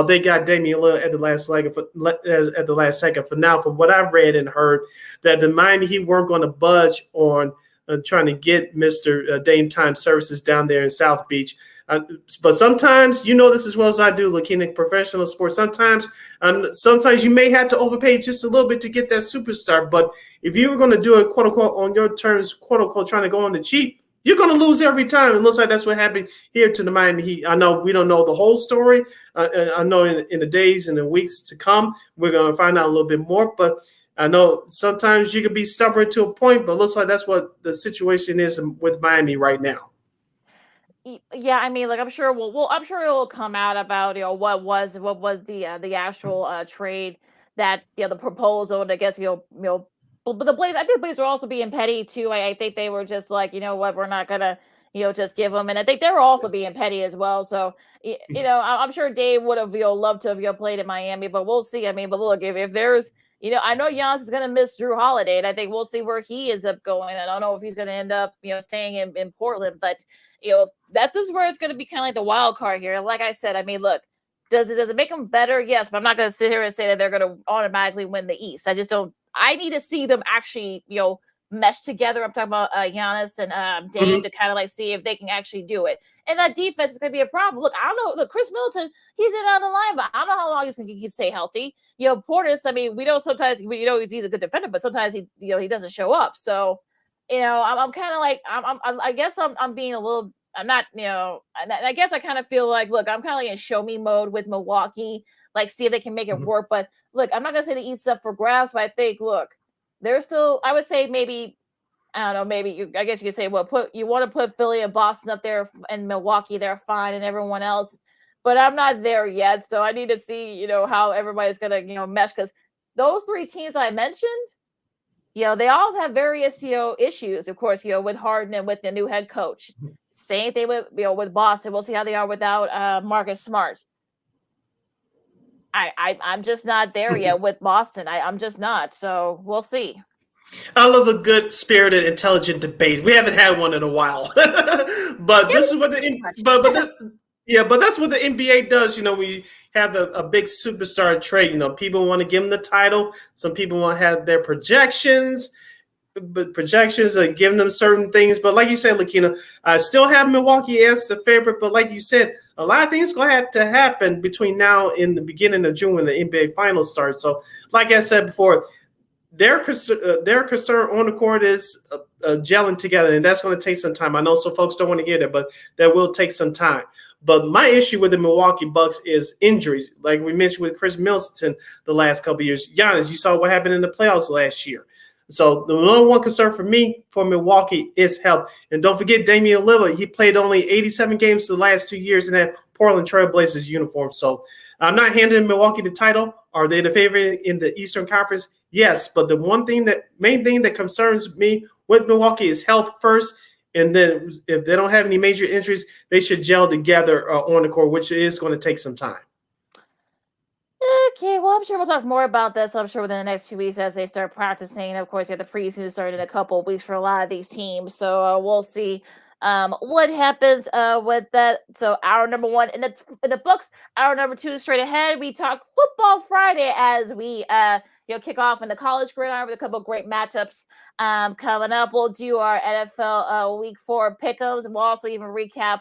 they got Damian Lillard at the last second. For now, from what I've read and heard, that the Miami Heat weren't going to budge on trying to get Mr. Dame Time Services down there in South Beach. But sometimes, this as well as I do, looking at professional sports, sometimes you may have to overpay just a little bit to get that superstar. But if you were going to do it, quote unquote, on your terms, quote unquote, trying to go on the cheap, You're going to lose every time. It looks like that's what happened here to the Miami Heat. I know we don't know the whole story. I know in the days and the weeks to come, we're going to find out a little bit more. But I know sometimes you can be stubborn to a point, but it looks like that's what the situation is with Miami right now. Yeah, I mean, like I'm sure I'm sure it will come out about what was the actual trade that the proposal. And I guess but the Blaze, I think Blaze were also being petty too. I think they were just like, you know what, we're not gonna just give them. And I think they were also being petty as well. So I'm sure Dave would have loved to have played in Miami, but we'll see. I mean, but look, if there's I know Giannis is going to miss Drew Holiday, and I think we'll see where he ends up going. I don't know if he's going to end up, staying in Portland, but that's just where it's going to be kind of like the wild card here. Like I said, I mean, look, does it make them better? Yes, but I'm not going to sit here and say that they're going to automatically win the East. I just don't. I need to see them actually, mesh together. I'm talking about Giannis and Dame to kind of like see if they can actually do it. And that defense is going to be a problem. Look, I don't know. Look, Chris Middleton, he's in on the line, but I don't know how long he's going to stay healthy. Portis, I mean, we know sometimes he's a good defender, but sometimes he doesn't show up. So, I'm kind of like I guess I'm being a little. I'm not, I guess I kind of feel like, look, I'm kind of like in show me mode with Milwaukee, like see if they can make it work. But look, I'm not going to say the East up for grabs, but I think, look, they're still, I would say maybe, I don't know, I guess you could say, well, you want to put Philly and Boston up there and Milwaukee, they're fine, and everyone else, but I'm not there yet. So I need to see, how everybody's going to, mesh, because those three teams I mentioned, they all have various, issues, of course, with Harden and with the new head coach. Same thing with Boston. We'll see how they are without Marcus Smart. I'm just not there yet with Boston. I'm just not. So we'll see. I love a good, spirited, intelligent debate. We haven't had one in a while, but this is what but that's what the NBA does. We have a big superstar trade. People want to give them the title. Some people want to have their projections. But projections are giving them certain things. But like you said, Lakina, I still have Milwaukee as the favorite. But like you said, a lot of things going to have to happen between now and the beginning of June when the NBA Finals start. So like I said before, their concern on the court is gelling together, and that's going to take some time. I know some folks don't want to hear that, but that will take some time. But my issue with the Milwaukee Bucks is injuries. Like we mentioned with Chris Middleton the last couple of years. Giannis, you saw what happened in the playoffs last year. So the number one concern for me for Milwaukee is health. And don't forget Damian Lillard. He played only 87 games the last 2 years in that Portland Trail Blazers uniform. So I'm not handing Milwaukee the title. Are they the favorite in the Eastern Conference? Yes. But the main thing that concerns me with Milwaukee is health first. And then if they don't have any major injuries, they should gel together on the court, which is going to take some time. Okay, well, I'm sure we'll talk more about this, I'm sure, within the next 2 weeks as they start practicing. Of course, you have the preseason starting in a couple of weeks for a lot of these teams. So we'll see what happens with that. So hour number one in the books, hour number two straight ahead. We talk Football Friday as we kick off in the college gridiron with a couple of great matchups coming up. We'll do our NFL Week 4 pick'ems, and we'll also even recap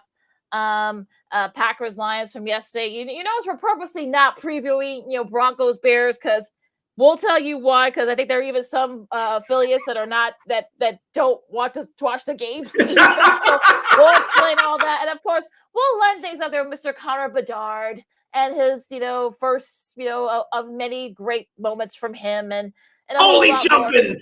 Packers Lions from yesterday. You notice we're purposely not previewing Broncos Bears because we'll tell you why, because I think there are even some affiliates that are not that don't want to watch the games. So we'll explain all that, and of course we'll line things up there with Mr. Conor Bedard and his first of many great moments from him and holy jumping.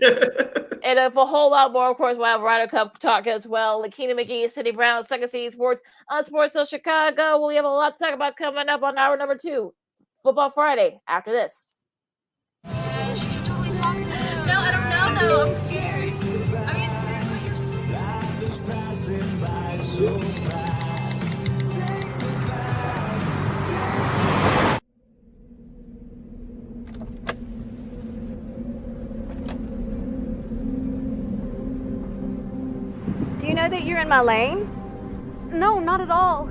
And a whole lot more, of course, we'll have Ryder Cup talk as well. Lakina McGee, Cindy Brown, Second City Sports on Sports Hill Chicago. We have a lot to talk about coming up on hour number 2, Football Friday, after this. No, I don't know, though. I'm scared. Do you know that you're in my lane? No, not at all.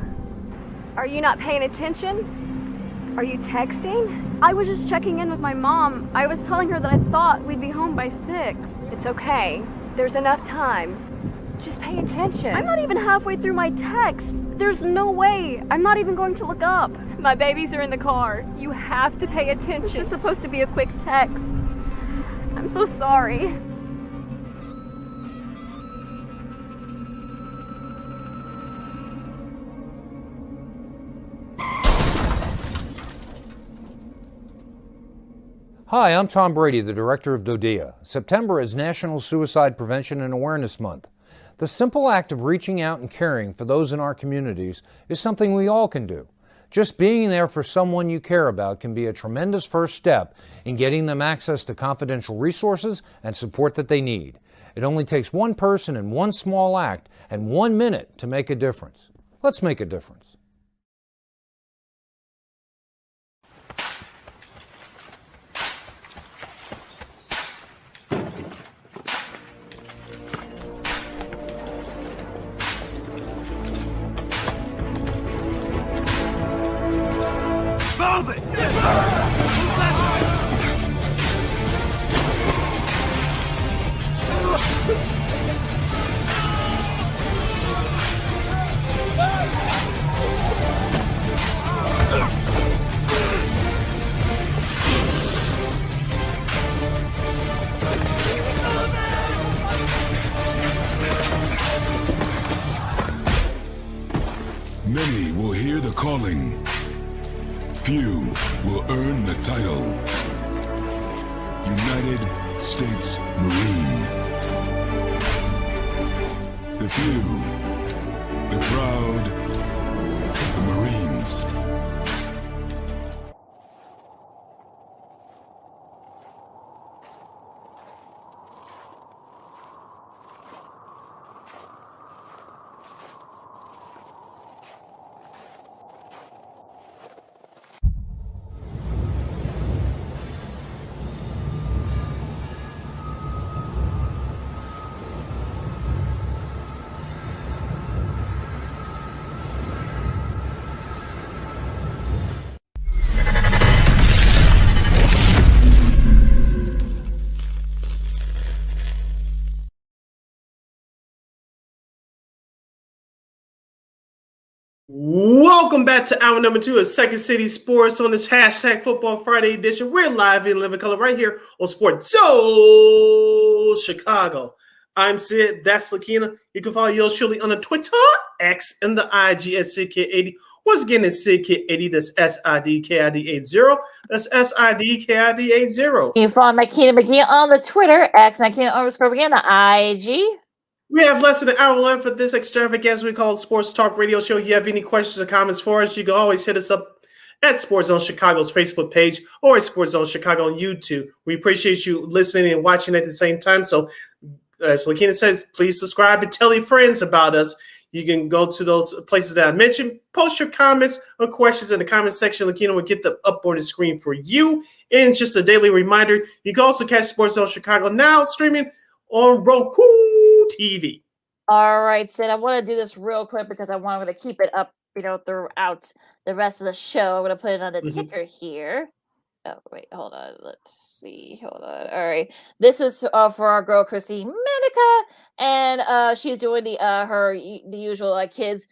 Are you not paying attention? Are you texting? I was just checking in with my mom. I was telling her that I thought we'd be home by 6. It's okay. There's enough time. Just pay attention. I'm not even halfway through my text. There's no way. I'm not even going to look up. My babies are in the car. You have to pay attention. It's just supposed to be a quick text. I'm so sorry. Hi, I'm Tom Brady, the director of DODEA. September is National Suicide Prevention and Awareness Month. The simple act of reaching out and caring for those in our communities is something we all can do. Just being there for someone you care about can be a tremendous first step in getting them access to confidential resources and support that they need. It only takes one person and one small act and 1 minute to make a difference. Let's make a difference. Many will hear the calling. Few will earn the title. United States Marine. The few, the proud, the Marines. Welcome back to hour number 2 of Second City Sports on this hashtag Football Friday edition. We're live in living color right here on Sports Zone Chicago. I'm Sid. That's Lakina. You can follow yours surely on the Twitter, X, and the IG at SidKid80. Once again, it's SidKid80. That's SIDKID80. That's SIDKID80. You can follow Makina McGee on the Twitter, X, Makina_McGee on the IG. We have less than an hour left for this extravaganza we call Sports Talk Radio Show. If you have any questions or comments for us, you can always hit us up at Sports Zone Chicago's Facebook page or at Sports Zone Chicago on YouTube. We appreciate you listening and watching at the same time. So, as Lakina says, please subscribe and tell your friends about us. You can go to those places that I mentioned. Post your comments or questions in the comment section. Lakina will get them up on the screen for you. And just a daily reminder, you can also catch Sports Zone Chicago now streaming on Roku TV. All right, Sid, I want to do this real quick because I want to keep it up, throughout the rest of the show. I'm going to put it on the ticker here. Oh, wait, hold on. Let's see. Hold on. All right. This is for our girl, Christy Manica, and she's doing the usual kids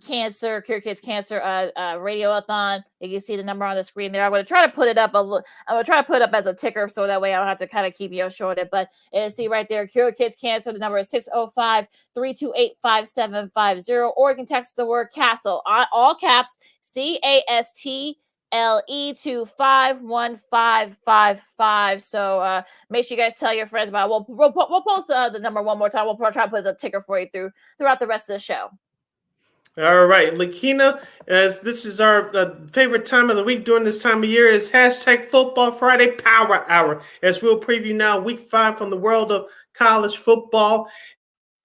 cancer, Cure Kids Cancer radioathon. You can see the number on the screen there. I'm going to try to put it up I'm going to try to put it up as a ticker so that way I don't have to kind of keep short it. But see right there, Cure Kids Cancer. The number is 605-328-5750, or you can text the word CASTLE, all caps, CASTLE to 51555. So make sure you guys tell your friends about it. We'll post the number one more time. We'll try to put a ticker for you throughout the rest of the show. All right, Lakina, as this is our favorite time of the week during this time of year, is hashtag Football Friday Power Hour, as we'll preview now week 5 from the world of college football.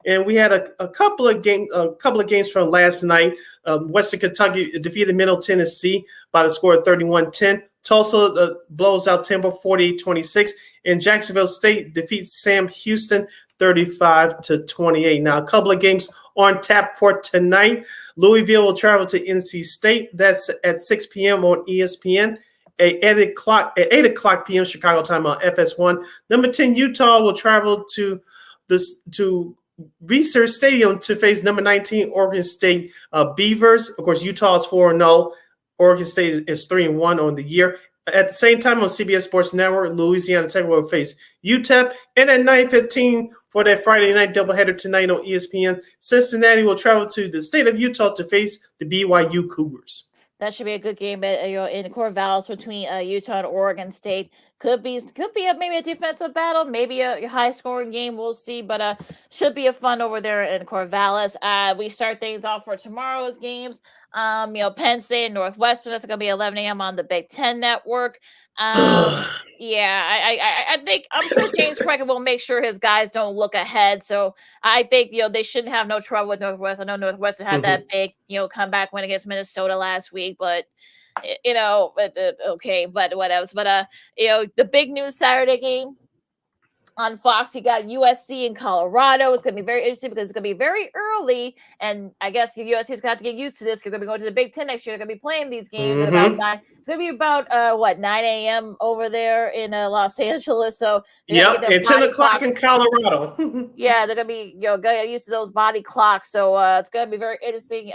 And we had a couple of games from last night. Western Kentucky defeated Middle Tennessee by the score of 31-10. Tulsa blows out Temple 48-26. And Jacksonville State defeats Sam Houston 35-28. Now, a couple of games on tap for tonight. Louisville will travel to NC State. That's at 6 p.m. on ESPN. At 8 o'clock p.m. Chicago time on FS1. Number 10, Utah will travel to Research Stadium to face number 19 Oregon State Beavers. Of course, Utah is 4-0. Oregon State is 3-1 on the year. At the same time on CBS Sports Network, Louisiana Tech will face UTEP. And at 9:15 for that Friday night doubleheader tonight on ESPN, Cincinnati will travel to the state of Utah to face the BYU Cougars. That should be a good game in Corvallis between Utah and Oregon State. Could be maybe a defensive battle, maybe a high scoring game. We'll see, but should be a fun over there in Corvallis. We start things off for tomorrow's games. Penn State and Northwestern. That's going to be 11 a.m. on the Big Ten Network. Yeah, I think I'm sure James Franklin will make sure his guys don't look ahead. So I think they shouldn't have no trouble with Northwestern. I know Northwestern had that big comeback win against Minnesota last week, but okay, but whatever. But the big news Saturday game on Fox, you got USC in Colorado. It's going to be very interesting because it's going to be very early, and I guess USC is going to have to get used to this. They're going to be going to the Big Ten next year. They're going to be playing these games at about 9. It's going to be about 9 a.m. over there in Los Angeles. So and 10 o'clock in Colorado. Yeah, they're going to be getting used to those body clocks. So it's going to be very interesting.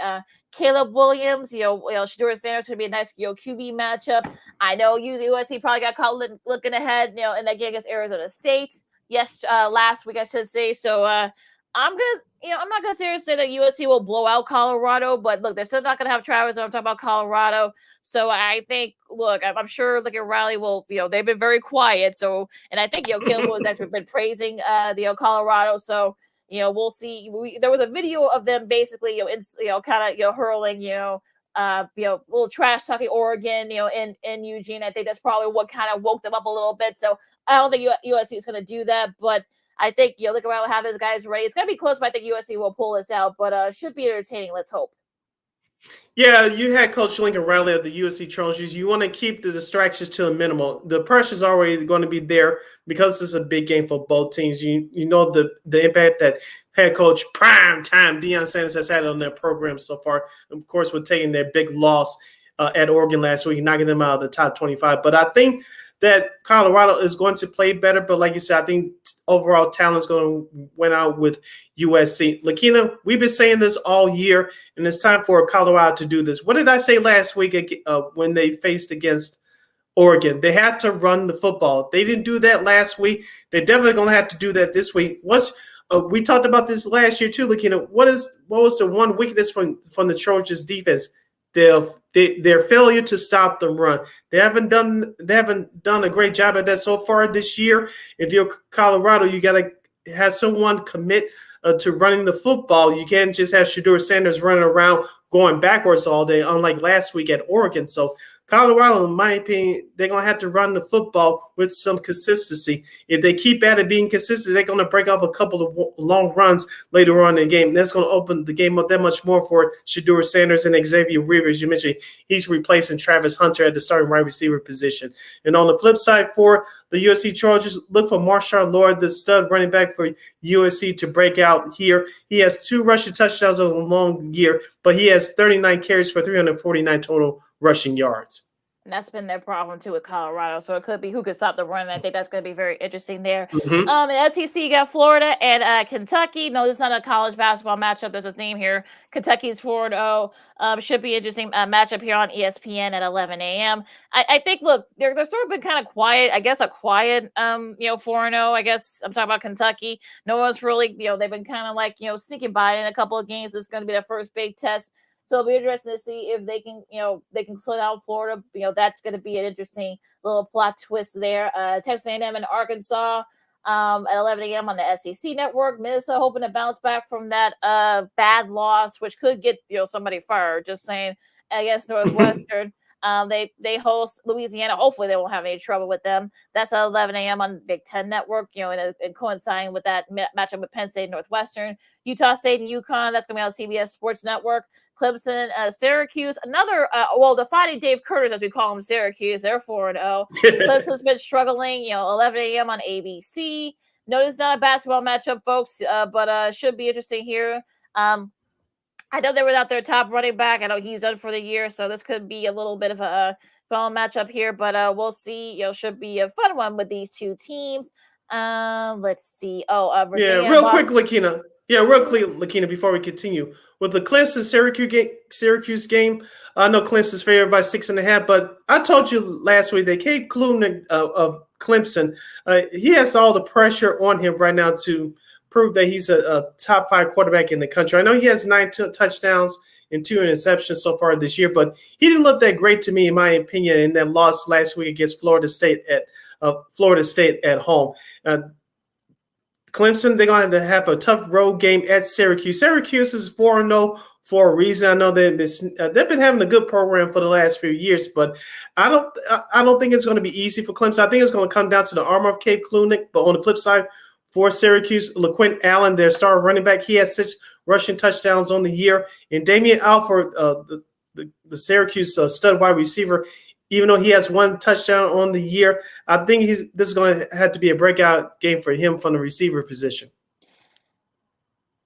Caleb Williams, Shedeur Sanders, going to be a nice QB matchup. I know USC probably got caught looking ahead, in that game against Arizona State. Yes, last week I should say. So I'm not gonna seriously say that USC will blow out Colorado, but look, they're still not gonna have Travis. I'm talking about Colorado. So I think, look, I'm sure Riley will. They've been very quiet. So, and I think Caleb has actually been praising Colorado. So we'll see. There was a video of them basically kind of hurling little trash talking Oregon, in Eugene. I think that's probably what kind of woke them up a little bit. So I don't think USC is going to do that, but I think Lickerell will have his guys ready. It's going to be close, but I think USC will pull this out. But should be entertaining. Let's hope. Yeah, you had Coach Lincoln Riley of the USC Trojans. You want to keep the distractions to a minimal. The pressure's already going to be there because this is a big game for both teams. You know the impact that head coach prime time Deion Sanders has had on their program so far. Of course, we're taking their big loss at Oregon last week, knocking them out of the top 25. But I think that Colorado is going to play better. But like you said, I think overall talent is going to win out with USC. Lakina, we've been saying this all year, and it's time for Colorado to do this. What did I say last week when they faced against Oregon? They had to run the football. They didn't do that last week. They're definitely going to have to do that this week. We talked about this last year too, Lakina. What was the one weakness from the Trojans defense? Their failure to stop the run. They haven't done a great job at that so far this year. If you're Colorado, you got to have someone commit to running the football. You can't just have Shedeur Sanders running around going backwards all day, unlike last week at Oregon. So Colorado, in my opinion, they're going to have to run the football with some consistency. If they keep at it being consistent, they're going to break off a couple of long runs later on in the game. That's going to open the game up that much more for Shedeur Sanders and Xavier Rivers. You mentioned he's replacing Travis Hunter at the starting wide receiver position. And on the flip side for the USC Trojans, look for Marshawn Lord, the stud running back for USC, to break out here. He has 2 rushing touchdowns on a long year, but he has 39 carries for 349 total rushing yards. And that's been their problem too with Colorado. So it could be who could stop the run. I think that's going to be very interesting there. In SEC, you got Florida and Kentucky. No, this is not a college basketball matchup. There's a theme here. Kentucky's 4-0. Should be an interesting matchup here on ESPN at 11 a.m. I think, look, they're sort of been kind of quiet. I guess a quiet, 4-0. I guess I'm talking about Kentucky. No one's really, they've been kind of like, sneaking by in a couple of games. It's going to be their first big test. So it'll be interesting to see if they can slow down Florida. That's going to be an interesting little plot twist there. Texas A&M and Arkansas at 11 a.m. on the SEC network. Minnesota hoping to bounce back from that bad loss, which could get somebody fired. Just saying, against Northwestern. They host Louisiana. Hopefully they won't have any trouble with them. That's at 11 a.m. on the Big Ten Network, and coinciding with that matchup with Penn State and Northwestern. Utah State and UConn, that's going to be on CBS Sports Network. Clemson, Syracuse, another, the Fighting Dave Curtis, as we call him, Syracuse, they're 4-0. Clemson's been struggling, 11 a.m. on ABC. Notice not a basketball matchup, folks, but should be interesting here. I know they were without their top running back. I know he's done for the year, so this could be a little bit of a fun matchup here, but we'll see. Should be a fun one with these two teams. Let's see. Virginia. Yeah, real quick, Lakina, before we continue. With the Clemson-Syracuse game, I know Clemson's favored by 6.5, but I told you last week that Cade Klubnik of Clemson, he has all the pressure on him right now to prove that he's a top 5 quarterback in the country. I know he has 9 touchdowns and 2 interceptions so far this year, but he didn't look that great to me, in my opinion, in that loss last week against Florida State at Florida State at home. Clemson, they're going to have a tough road game at Syracuse. Syracuse is 4-0 for a reason. I know they've been having a good program for the last few years, but I don't think it's going to be easy for Clemson. I think it's going to come down to the armor of Cade Klubnik. But on the flip side, for Syracuse, LaQuint Allen, their star running back, he has 6 rushing touchdowns on the year. And Damian Alford, the Syracuse stud wide receiver, even though he has 1 touchdown on the year, I think this is going to have to be a breakout game for him from the receiver position.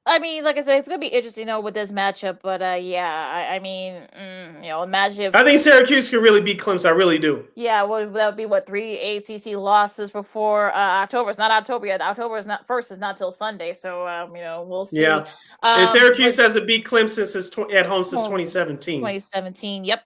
I mean, like I said, it's going to be interesting, with this matchup. But imagine if I think Syracuse can really beat Clemson. I really do. Yeah, that would be 3 ACC losses before October. It's not October yet. October is not not till Sunday. So we'll see. Yeah, and Syracuse hasn't beat Clemson at home since 2017. 2017. Yep.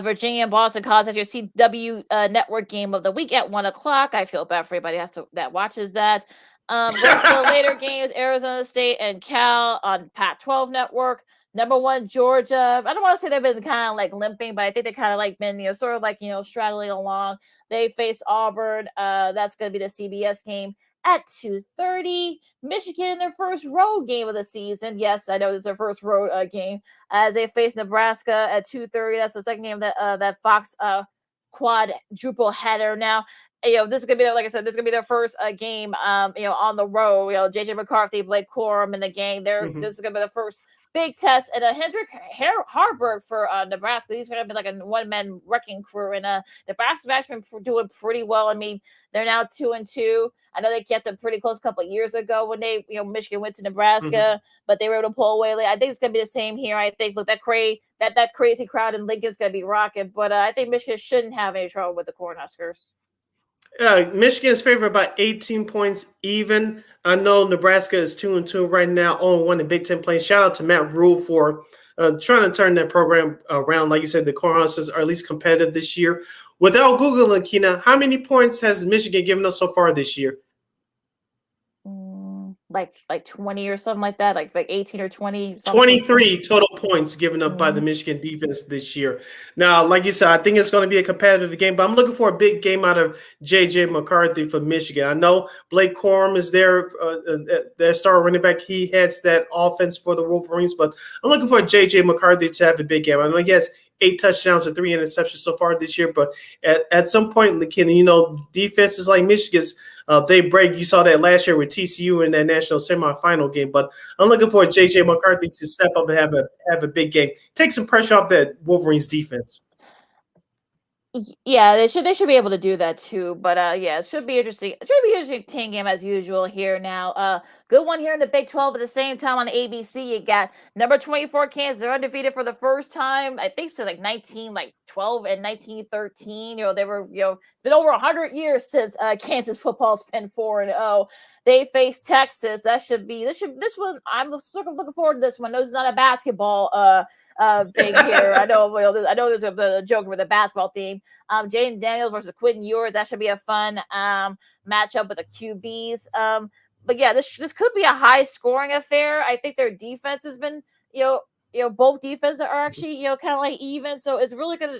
Virginia and Boston College. That's your CW network game of the week at 1:00. I feel bad for everybody that watches that. Going to the later games, Arizona State and Cal on Pac-12 network. Number 1, Georgia. I don't want to say they've been kind of like limping, but I think they kind of been, sort of like, straddling along. They face Auburn. That's going to be the CBS game at 2:30. Michigan, their first road game of the season. Yes, I know this is their first road game as they face Nebraska at 2:30. That's the second game that Fox quadruple header. Now, this is gonna be, like I said, this is gonna be their first game, on the road. JJ McCarthy, Blake Corum, and the gang. This is gonna be the first big test. And Hendrick Harburg for Nebraska. He's gonna be like a one-man wrecking crew. And Nebraska's actually been doing pretty well. I mean, they're now 2-2. I know they kept them pretty close a couple of years ago when they, Michigan went to Nebraska, but they were able to pull away. I think it's gonna be the same here. I think that crazy crowd in Lincoln's gonna be rocking. But I think Michigan shouldn't have any trouble with the Cornhuskers. Michigan is favored by 18 points even. I know Nebraska is 2-2 right now, 0-1 in Big Ten play. Shout out to Matt Rule for trying to turn that program around. Like you said, the Cornhuskers are at least competitive this year. Without Googling, Kina, how many points has Michigan given us so far this year? Like 20 or something like that, like 18 or 20. 23 total points given up by the Michigan defense this year. Now, like you said, I think it's going to be a competitive game, but I'm looking for a big game out of J.J. McCarthy for Michigan. I know Blake Corum is their star running back. He heads that offense for the Wolverines, but I'm looking for J.J. McCarthy to have a big game. I know he has 8 touchdowns and 3 interceptions so far this year, but at some point, defenses like Michigan's, they break. You saw that last year with TCU in that national semifinal game. But I'm looking for J.J. McCarthy to step up and have a big game. Take some pressure off that Wolverines defense. Yeah, they should be able to do that too. But it should be interesting. It should be an interesting game as usual here now. Good one here in the Big 12 at the same time on ABC. You got number 24 Kansas. They're undefeated for the first time, I think, since 1912 and 1913. They were, it's been over 100 years since Kansas football's been 4-0. They face Texas. This one. I'm sort of looking forward to this one. No, it's not a basketball thing here. I know there's a joke with a basketball theme. Jaden Daniels versus Quentin Ewers. That should be a fun matchup with the QBs. But yeah, this could be a high scoring affair. I think their defense has been, both defenses are actually, kind of like even. So it's really gonna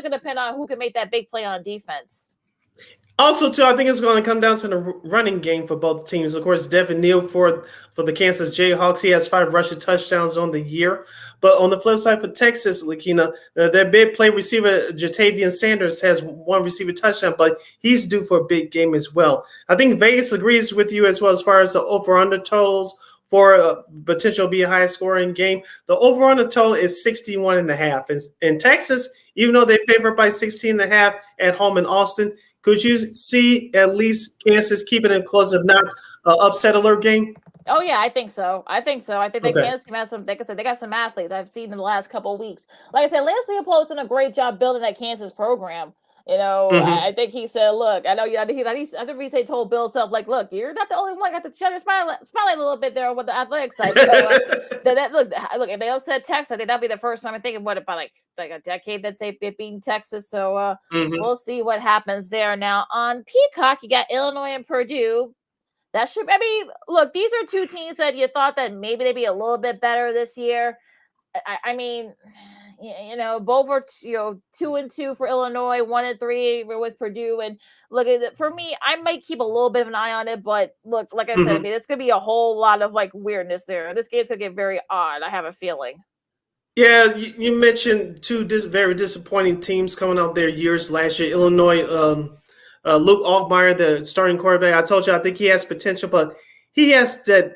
depend on who can make that big play on defense. Also, too, I think it's going to come down to the running game for both teams. Of course, Devin Neal for the Kansas Jayhawks, he has 5 rushing touchdowns on the year. But on the flip side for Texas, Lakina, their big play receiver, Jatavian Sanders, has 1 receiver touchdown, but he's due for a big game as well. I think Vegas agrees with you as well as far as the over-under totals for potential be a high-scoring game. The over-under total is 61.5. In Texas, even though they're favored by 16.5 at home in Austin, could you see at least Kansas keeping it close, if not upset alert game? Oh yeah, I think so. I think they can have some. Like I said, they got some athletes. I've seen them the last couple of weeks. Like I said, Lance Leopold's done a great job building that Kansas program. I think he said, "Look, I know you." I think he told Bill Self, like, "Look, you're not the only one got to shut your spotlight a little bit there with the athletic side." So look, if they upset Texas, I think that'll be the first time. I think about like a decade that they've beaten Texas. So we'll see what happens there. Now on Peacock, you got Illinois and Purdue. Look, these are 2 teams that you thought that maybe they'd be a little bit better this year. I mean, both are 2-2 for Illinois, 1-3 with Purdue. And look, for me, I might keep a little bit of an eye on it, but look, like I said, I mean, there's gonna be a whole lot of like weirdness there. This game's gonna get very odd. I have a feeling. Yeah, you mentioned two very disappointing teams coming out their years last year. Illinois, Luke Altmaier, the starting quarterback. I told you I think he has potential, but he has to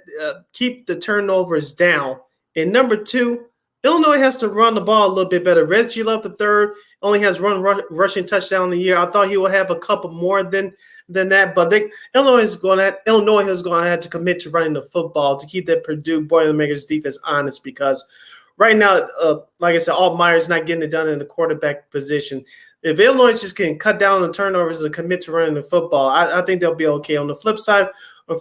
keep the turnovers down. And number two, Illinois has to run the ball a little bit better. Reggie Love III only has rushing touchdown in the year. I thought he would have a couple more than that, but Illinois is going to have to commit to running the football to keep that Purdue Boilermakers defense honest, because right now, like I said, Altmaier's not getting it done in the quarterback position. If Illinois just can cut down on the turnovers and commit to running the football, I think they'll be okay. On the flip side,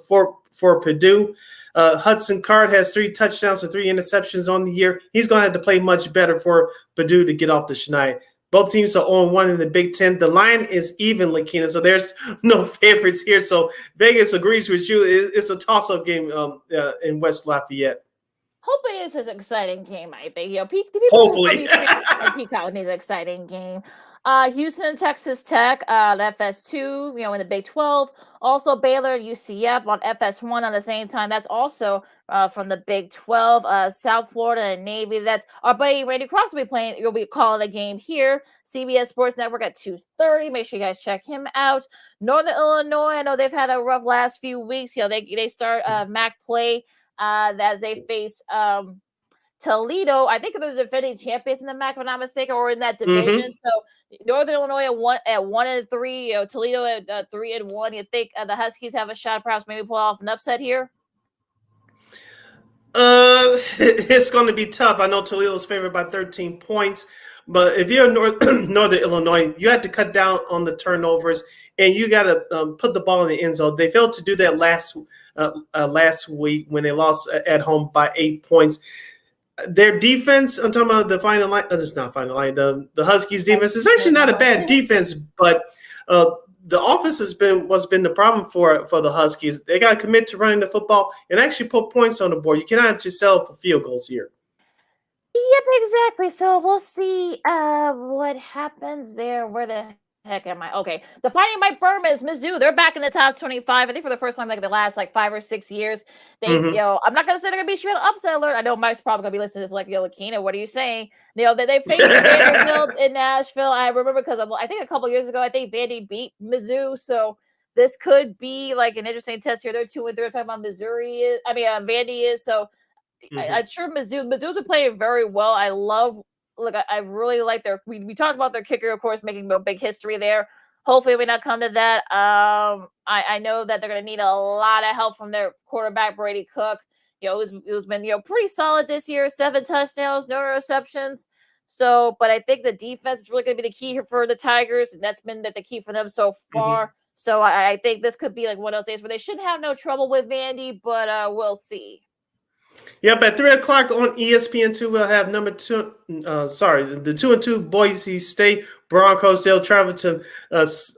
for Purdue, Hudson Card has 3 touchdowns and 3 interceptions on the year. He's going to have to play much better for Purdue to get off the schneid. Both teams are 0-1 in the Big Ten. The line is even, Lakina, so there's no favorites here. So Vegas agrees with you. It's a toss-up game in West Lafayette. Hopefully it's an exciting game, I think. Hopefully. Peacock needs an exciting game. Houston, Texas Tech, FS2, in the Big 12. Also Baylor and UCF on FS1 on the same time. That's also from the Big 12. South Florida and Navy. That's our buddy Randy Cross will be playing. You'll be calling a game here. CBS Sports Network at 2:30. Make sure you guys check him out. Northern Illinois, I know they've had a rough last few weeks. They start MAC play as they face Toledo. I think they're the defending champions in the MAC, if I'm not mistaken, or in that division. So Northern Illinois at 1-3, Toledo at 3-1. You think the Huskies have a shot, perhaps maybe pull off an upset here? It's going to be tough. I know Toledo's favored by 13 points, but if you're Northern Illinois, you have to cut down on the turnovers, and you got to put the ball in the end zone. They failed to do that last week when they lost at home by 8 points. Their defense, I'm talking about the final line. It's not final line. The Huskies defense is actually not a bad defense, but the offense has been what's been the problem for the Huskies. They got to commit to running the football and actually put points on the board. You cannot just settle for field goals here. Yep, exactly. So we'll see what happens there. Where the heck am I? Okay. The Fighting Mike Burmans, Mizzou, they're back in the top 25. I think for the first time like the last 5 or 6 years. They, I'm not gonna say they're gonna be straight upset alert. I know Mike's probably gonna be listening to this like, Lakina, what are you saying? They faced Vanderbilt in Nashville. I remember because I think a couple years ago, I think Vandy beat Mizzou. So this could be like an interesting test here. They're 2-3. Talking about Vandy is. So I'm sure Mizzou's been playing very well. I really like we talked about their kicker, of course, making a big history there. Hopefully we not come to that. I know that they're going to need a lot of help from their quarterback, Brady Cook. Who's been, pretty solid this year, 7 touchdowns, no interceptions. So, but I think the defense is really going to be the key here for the Tigers, and that's been the key for them so far. So I think this could be like one of those days where they shouldn't have no trouble with Vandy, but we'll see. Yep, at 3 o'clock on ESPN2, we'll have the 2-2 Boise State Broncos. They'll travel to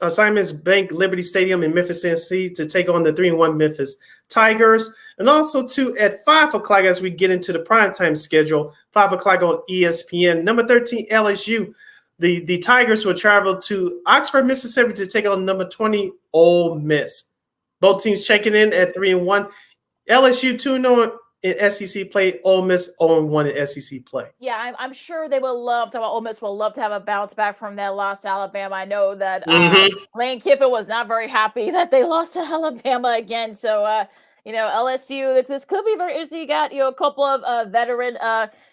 Simon's Bank Liberty Stadium in Memphis, Tennessee to take on the 3-1 Memphis Tigers. And also, at 5 o'clock, as we get into the primetime schedule, 5 o'clock on ESPN, number 13 LSU. The Tigers will travel to Oxford, Mississippi to take on number 20 Ole Miss. Both teams checking in at 3-1. LSU 2-0 in SEC play, Ole Miss 0-1 in SEC play. Yeah, I'm sure they will Ole Miss will love to have a bounce back from that loss to Alabama. I know that Lane Kiffin was not very happy that they lost to Alabama again. So, LSU, this could be very interesting. You got, a couple of veteran,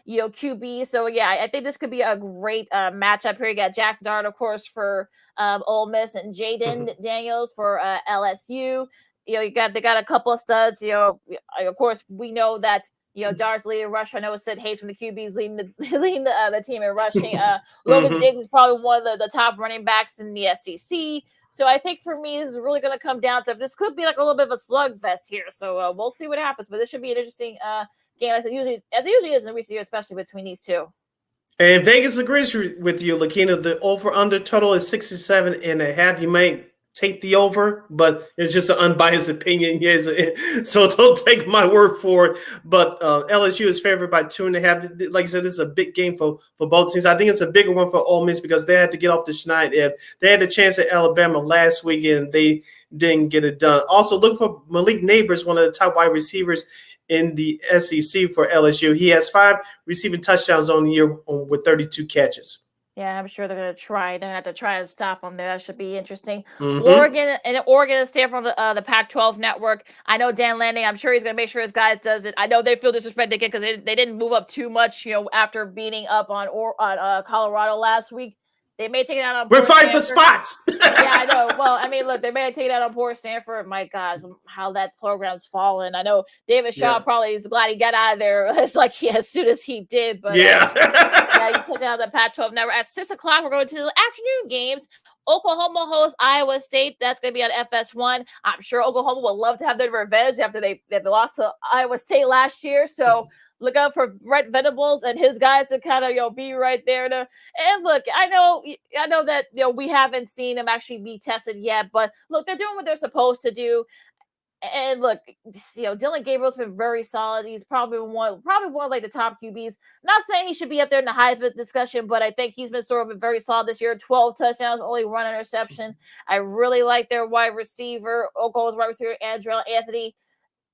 QBs. So, yeah, I think this could be a great matchup here. You got Jackson Dart, of course, for Ole Miss, and Jaden Daniels for LSU. They got a couple of studs. Of course, we know that Dart's leading rush. I know Sid Hayes from the QBs leading the team in rushing. Logan Diggs is probably one of the top running backs in the SEC. So I think for me, this is really going to come down to this could be like a little bit of a slugfest here. So we'll see what happens. But this should be an interesting game, as it usually is in recent years, especially between these two. And Vegas agrees with you, Lakina. The over/under total is 67.5. You might take the over, but it's just an unbiased opinion. Yes, so don't take my word for it. But LSU is favored by 2.5. Like I said, this is a big game for both teams. I think it's a bigger one for Ole Miss because they had to get off the schneid. If they had a chance at Alabama last weekend, they didn't get it done. Also, look for Malik Neighbors, one of the top wide receivers in the SEC for LSU. He has 5 receiving touchdowns on the year with 32 catches. Yeah, I'm sure they're going to try. They're going to have to try and stop them there. That should be interesting. Mhm. Oregon is staying from the Pac-12 network. I know Dan Lanning. I'm sure he's going to make sure his guys does it. I know they feel disrespected again because they didn't move up too much, after beating up on Colorado last week. They may take it out on. We're fighting for spots. Yeah, I know. Well, I mean, look, they may take it out on poor Stanford. My gosh, how that program's fallen. I know David Shaw probably is glad he got out of there. It's like as soon as he did. But yeah, you took out the Pac-12 network. At 6:00, we're going to the afternoon games. Oklahoma hosts Iowa State. That's going to be on FS1. I'm sure Oklahoma would love to have their revenge after they lost to Iowa State last year. So look out for Brett Venables and his guys to kind of be right there. And look, I know that we haven't seen them actually be tested yet, but look, they're doing what they're supposed to do. And look, Dylan Gabriel's been very solid. He's probably one of like the top QBs. Not saying he should be up there in the Heisman discussion, but I think he's been been very solid this year. 12 touchdowns, only 1 interception. I really like their wide receiver, Oklahoma's wide receiver, Andrell Anthony.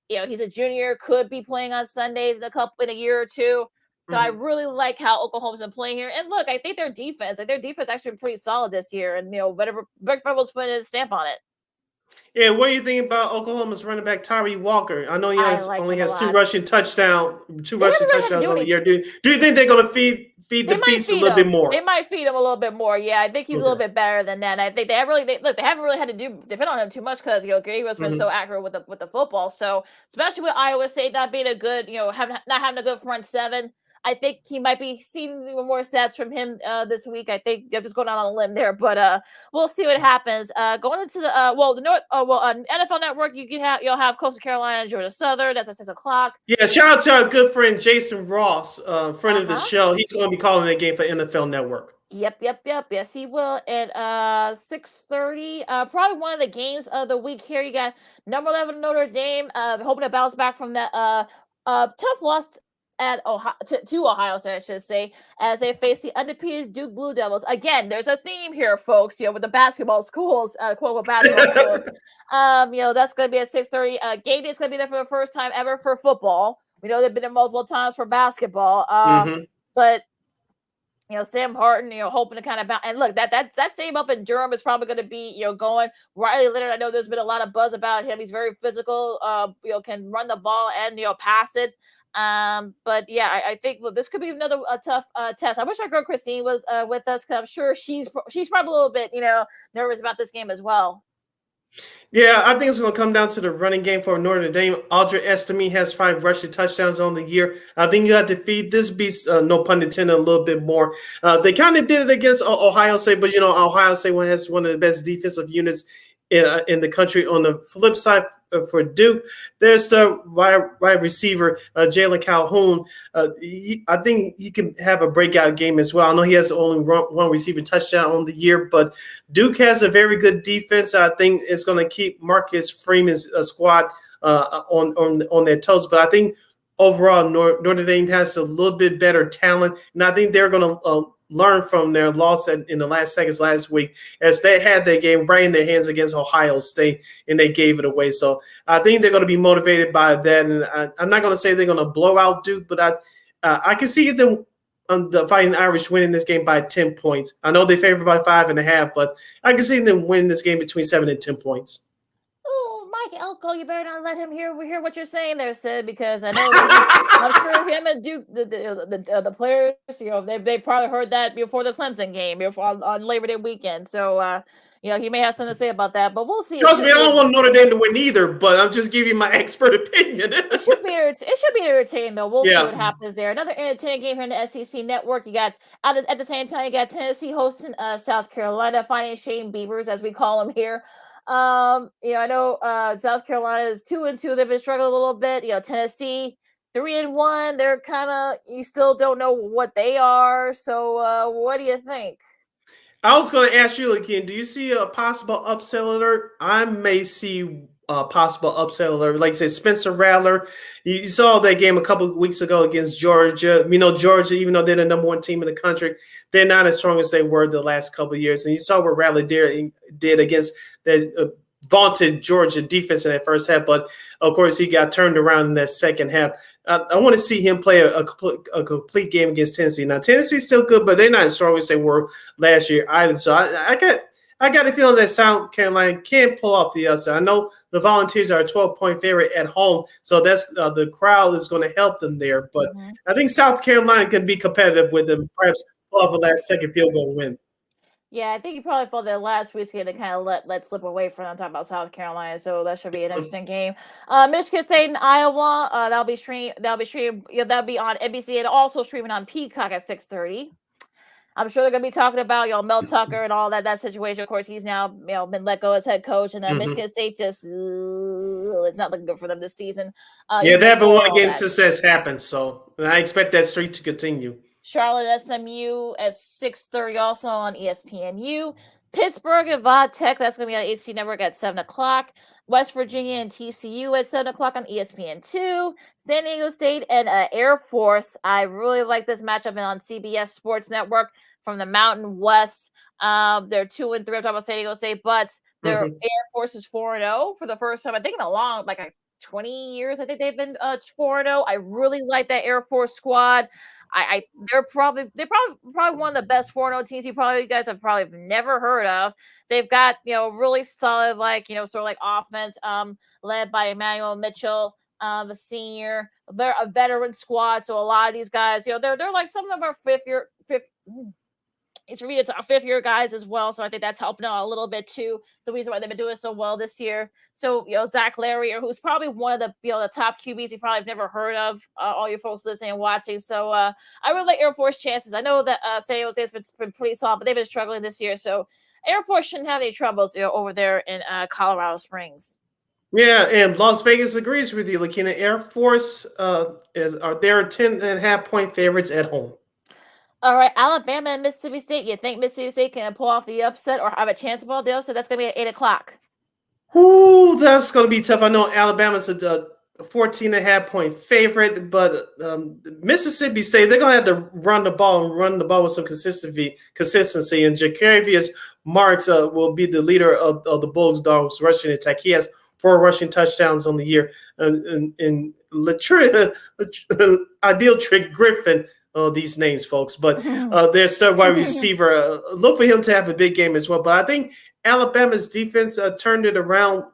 He's a junior, could be playing on Sundays in a year or two. So I really like how Oklahoma's been playing here. And look, I think their defense actually been pretty solid this year. And Brett Venables putting his stamp on it. Yeah, what do you think about Oklahoma's running back Tyree Walker? I know he only has 2 rushing touchdowns on the year. Do you think they're going to feed the beast a little bit more? They might feed him a little bit more. Yeah, I think he's a little bit better than that. And I think they haven't really had to depend on him too much because Gabriel's been so accurate with the football. So especially with Iowa State not being a good, not having a good front seven. I think he might be seeing more stats from him this week. I think I'm just going out on a limb there, but we'll see what happens. Going into the NFL Network, you'll have Coastal Carolina and Georgia Southern. That's at 6:00. Yeah, shout out to our good friend Jason Ross, friend of the show. He's going to be calling that game for NFL Network. Yep. Yes, he will. At 6:30, probably one of the games of the week here. You got number 11 Notre Dame, hoping to bounce back from that tough loss at Ohio to Ohio State, I should say, as they face the undefeated Duke Blue Devils. Again, there's a theme here, folks. With the basketball schools, quote basketball schools. That's going to be at 6:30. Game day is going to be there for the first time ever for football. We know they've been there multiple times for basketball. But Sam Harden, hoping to kind of bounce. And look, that same up in Durham is probably going to be, going. Riley Leonard, I know there's been a lot of buzz about him. He's very physical. Can run the ball and pass it. But yeah, I think this could be another tough test. I wish our girl Christine was with us because I'm sure she's probably a little bit nervous about this game as well. Yeah, I think it's going to come down to the running game for Notre Dame. Audrey Estime has 5 rushing touchdowns on the year. I think you have to feed this beast, no pun intended, a little bit more. They kind of did it against Ohio State, but Ohio State has one of the best defensive units in the country. On the flip side, for Duke, there's the wide receiver Jalen Calhoun. I think he can have a breakout game as well. I know he has only 1 receiving touchdown on the year, but Duke has a very good defense. I think it's going to keep Marcus Freeman's squad on their toes. But I think overall Notre Dame has a little bit better talent, and I think they're going to learn from their loss in the last seconds last week, as they had their game right in their hands against Ohio State and they gave it away. So I think they're going to be motivated by that. And I'm not going to say they're going to blow out Duke, but I can see them, the Fighting Irish, winning this game by 10 points. I know they favored by 5.5, but I can see them winning this game between 7 and 10 points. Mike Elko, you better not let him hear what you're saying there, Sid, because I know I'm sure him and Duke, the players, they probably heard that before the Clemson game, on Labor Day weekend. So, he may have something to say about that, but we'll see. Trust me, I don't want Notre Dame to win either, but I'm just giving you my expert opinion. It should be entertaining, though. We'll see what happens there. Another entertaining game here in the SEC Network. You got at the same time, you got Tennessee hosting South Carolina, fighting Shane Beavers, as we call him here. I know South Carolina is 2-2. They've been struggling a little bit. Tennessee 3-1. They're kind of, you still don't know what they are. So what do you think? I was going to ask you again, do you see a possible upset alert? I may see a possible upset alert. Like I said, Spencer Rattler, you saw that game a couple of weeks ago against Georgia. Georgia, even though they're the number one team in the country, they're not as strong as they were the last couple of years. And you saw what Rattler did against the vaunted Georgia defense in that first half. But, of course, he got turned around in that second half. I want to see him play a complete game against Tennessee. Now, Tennessee's still good, but they're not as strong as they were last year either. So I got a feeling that South Carolina can pull off the upset. I know the Volunteers are a 12-point favorite at home, so that's the crowd is going to help them there. But I think South Carolina can be competitive with them, perhaps pull off a last-second field goal win. Yeah, I think you probably felt that last week's game they kind of let slip away from them, talking about South Carolina, so that should be an interesting game. Michigan State and Iowa, that'll be that'll be on NBC and also streaming on Peacock at 6:30. I'm sure they're gonna be talking about Mel Tucker and all that situation. Of course, he's now been let go as head coach, and then Michigan State just it's not looking good for them this season. They haven't won a game since that's happened, so I expect that streak to continue. Charlotte SMU at 6:30 also on ESPNU. Pittsburgh and Vodtech, that's going to be on AC Network at 7 o'clock. West Virginia and TCU at 7 o'clock on ESPN2. San Diego State and Air Force. I really like this matchup on CBS Sports Network from the Mountain West. They're 2-3. I'm talking about San Diego State, but their Air Force is 4-0 for the first time. I think in a long, 20 years, I think they've been 4-0. I really like that Air Force squad. They're probably one of the best 4-0 teams you guys have probably never heard of. They've got really solid sort of offense led by Emmanuel Mitchell, a senior. They're a veteran squad, so a lot of these guys they're like some of them are fifth year guys as well, so I think that's helping out a little bit too. The reason why they've been doing so well this year. So Zach Larry, who's probably one of the the top QBs you probably have never heard of. All you folks listening and watching. So I really like Air Force chances. I know that San Jose has been pretty solid, but they've been struggling this year. So Air Force shouldn't have any troubles over there in Colorado Springs. Yeah, and Las Vegas agrees with you, Lakina. Air Force they're 10.5-point favorites at home. All right, Alabama and Mississippi State. You think Mississippi State can pull off the upset or have a chance to pull off the upset? That's going to be at 8 o'clock. Ooh, that's going to be tough. I know Alabama's a 14.5-point favorite, but Mississippi State, they're going to have to run the ball with some consistency. And Ja'Carrius Marks will be the leader of the Bulldogs rushing attack. He has 4 rushing touchdowns on the year. And Ideal Trick Griffin. Oh, these names, folks. But their star wide receiver, look for him to have a big game as well. But I think Alabama's defense turned it around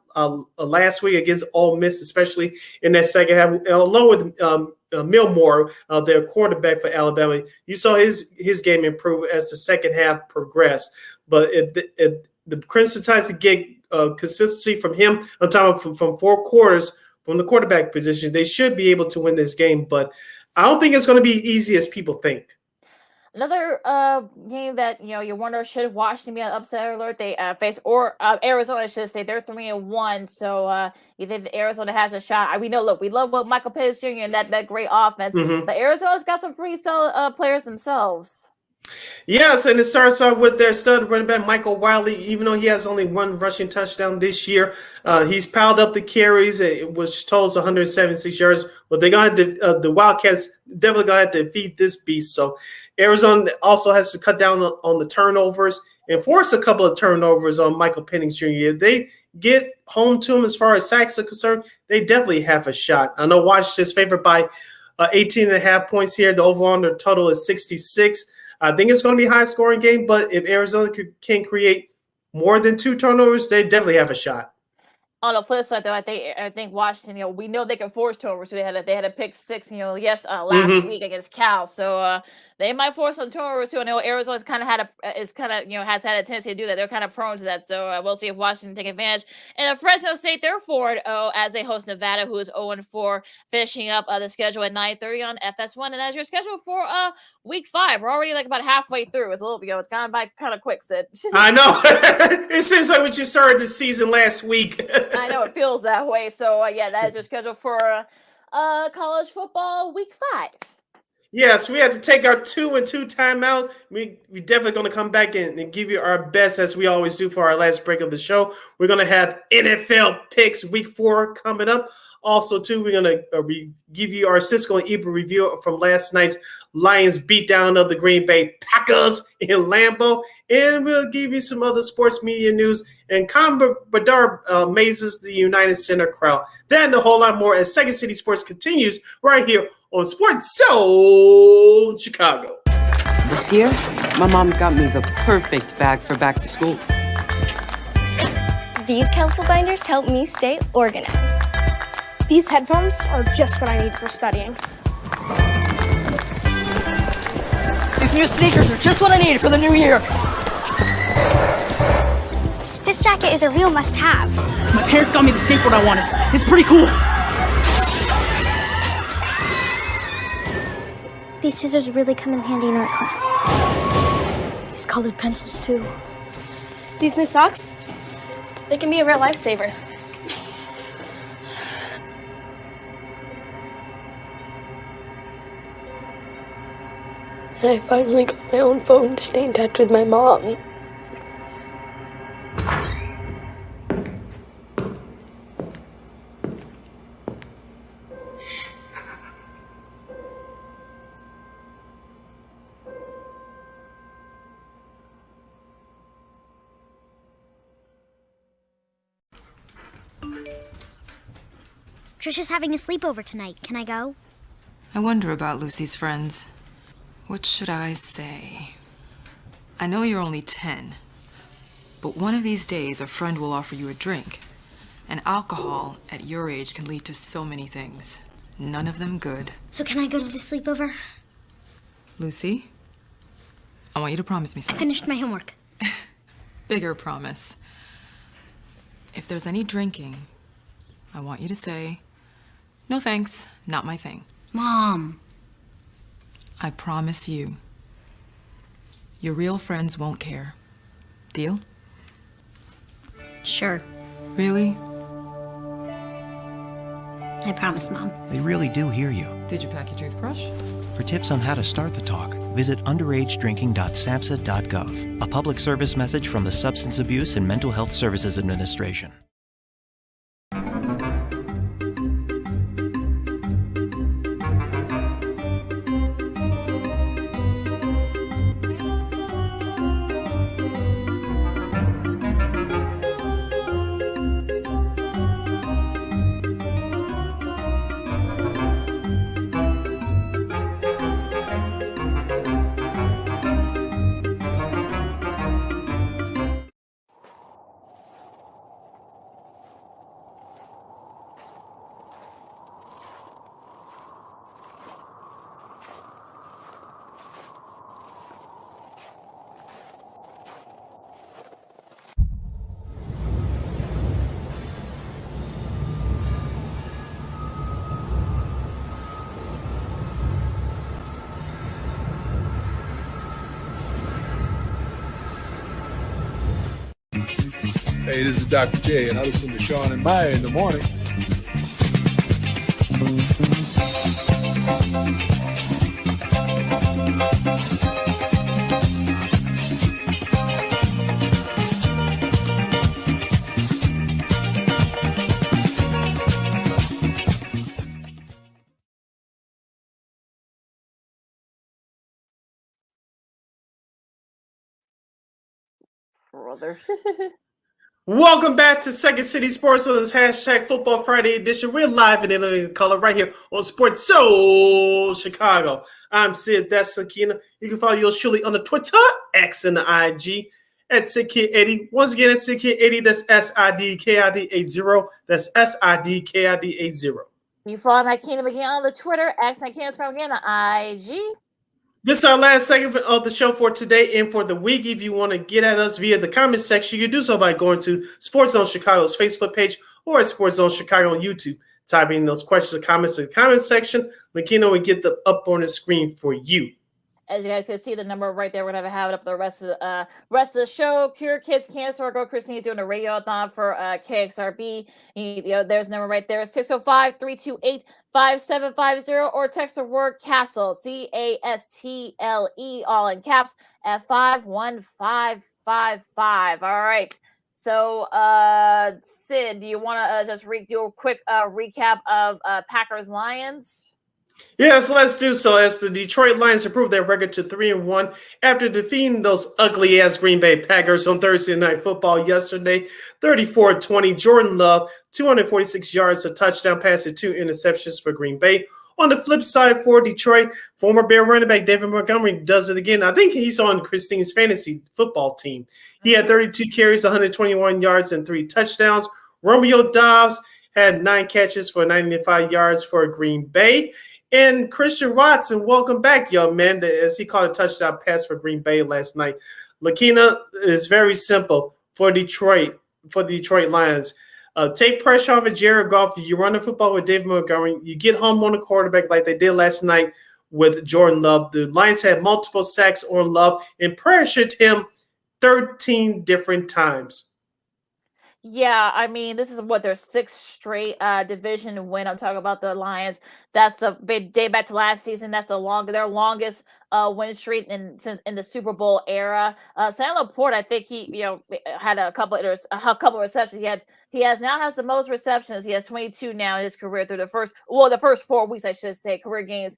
last week against Ole Miss, especially in that second half, along with Milmore, their quarterback for Alabama. You saw his game improve as the second half progressed. But the Crimson Tides to get consistency from him, I'm talking from 4 quarters from the quarterback position, they should be able to win this game. But I don't think it's going to be easy as people think. Another game that you wonder, should Washington be on upset alert? They face Arizona. I should say they're 3-1. So you think Arizona has a shot? We love what Michael Penix Jr. and that great offense, but Arizona's got some pretty solid players themselves. Yes, and it starts off with their stud running back, Michael Wiley. Even though he has only 1 rushing touchdown this year, he's piled up the carries, which totals 176 yards. But they're going to the Wildcats definitely going to have to defeat this beast. So Arizona also has to cut down on the turnovers and force a couple of turnovers on Michael Penix Jr. If they get home to him as far as sacks are concerned, they definitely have a shot. I know Washington's favored by 18.5 points here. The over-under total is 66. I think it's going to be a high-scoring game, but if Arizona can create more than 2 turnovers, they definitely have a shot. On the flip side, though, I think Washington, we know they can force turnovers. So they had a pick 6, last week against Cal. So they might force some turnovers too. I know Arizona's has had a tendency to do that. They're kind of prone to that. So we'll see if Washington take advantage. And Fresno State, they're 4-0 as they host Nevada, who is 0-4, finishing up the schedule at 9:30 on FS1. And as your schedule for week 5, we're already about halfway through. It's a little it's gone by kind of quick, Sid. I know. It seems like we just started the season last week. I know it feels that way. So that is your schedule for college football week 5. Yes, we had to take our 2-2 timeout. We definitely going to come back and give you our best as we always do for our last break of the show. We're going to have NFL picks week 4 coming up. Also, too, we're going to give you our Cisco and Ebro review from last night's Lions beatdown of the Green Bay Packers in Lambeau. And we'll give you some other sports media news. And Conor Bedard amazes the United Center crowd. That and a whole lot more as Second City Sports continues right here on Sports Zone Chicago. This year, my mom got me the perfect bag for back to school. These colorful binders help me stay organized. These headphones are just what I need for studying. These new sneakers are just what I need for the new year. This jacket is a real must-have. My parents got me the skateboard I wanted. It's pretty cool. These scissors really come in handy in art class. These colored pencils, too. These new socks, they can be a real lifesaver. I finally got my own phone to stay in touch with my mom. Trisha's having a sleepover tonight. Can I go? I wonder about Lucy's friends. What should I say? I know you're only 10, but one of these days a friend will offer you a drink. And alcohol at your age can lead to so many things. None of them good. So can I go to the sleepover? Lucy, I want you to promise me I something. finished my homework. Bigger promise. If there's any drinking, I want you to say, "No thanks, not my thing." Mom. I promise you. Your real friends won't care. Deal? Sure. Really? I promise, Mom. They really do hear you. Did you pack your toothbrush? For tips on how to start the talk, visit underagedrinking.samhsa.gov. A public service message from the Substance Abuse and Mental Health Services Administration. Hey, this is Dr. J, and I listen to Sean and Maya in the morning. Brother. Welcome back to Second City Sports on this hashtag Football Friday edition. We're live in living color right here on Sports Zone Chicago. I'm Sid, that's Sakina. You can follow yours truly on the Twitter, X, and the IG at SidKid80. Once again, it's SidKid80. That's SIDKID80. That's SIDKID80. You follow my Kingdom again on the Twitter, X, and Candace from again on IG. This is our last segment of the show for today and for the week. If you want to get at us via the comment section, you can do so by going to Sports Zone Chicago's Facebook page or at Sports Zone Chicago on YouTube. Typing those questions or comments in the comment section. Makino will get them up on the screen for you. As you guys can see, the number right there, we're gonna have it up for the rest of the show. Cure Kids Cancer. Our girl Christine is doing a radiothon for KXRB. There's a number right there, 605-328-5750, or text the word CASTLE, CASTLE, all in caps, at 51555. All right. So, Sid, do you want to just do a quick recap of Packers Lions? Yeah, so let's do so. As the Detroit Lions improved their record to 3-1 after defeating those ugly-ass Green Bay Packers on Thursday Night Football yesterday, 34-20. Jordan Love, 246 yards, a touchdown pass, and 2 interceptions for Green Bay. On the flip side for Detroit, former Bear running back David Montgomery does it again. I think he's on Christine's fantasy football team. He had 32 carries, 121 yards, and 3 touchdowns. Romeo Doubs had 9 catches for 95 yards for Green Bay. And Christian Watson, welcome back, young man, as he caught a touchdown pass for Green Bay last night. Lakina is very simple for the Detroit Lions. Take pressure off of Jared Goff. You run the football with David Montgomery. You get home on the quarterback like they did last night with Jordan Love. The Lions had multiple sacks on Love and pressured him 13 different times. Yeah, I mean, this is what their 6th straight division win. I'm talking about the Lions. That's a big day back to last season. That's their longest win streak since in the Super Bowl era. Sam Laporte, I think he had a couple of receptions. He now has the most receptions. He has 22 now in his career through the first 4 weeks, I should say, career games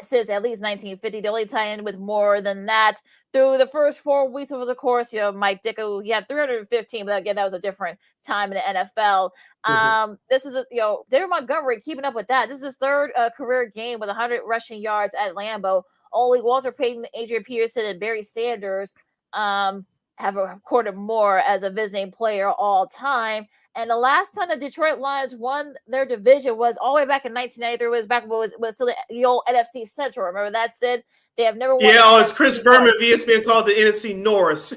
since at least 1950. The only tight end with more than that through the first 4 weeks was, of course, Mike Ditka. He had 315, but again, that was a different time in the NFL. This is David Montgomery keeping up with that. This is his 3rd career game with 100 rushing yards at Lambeau. Only Walter Payton, Adrian Peterson, and Barry Sanders have recorded more as a visiting player all time. And the last time the Detroit Lions won their division was all the way back in 1993. Was still the old NFC Central. Remember that, Sid? They have never won. Yeah, it's Chris Berman of ESPN called the NFC Norris.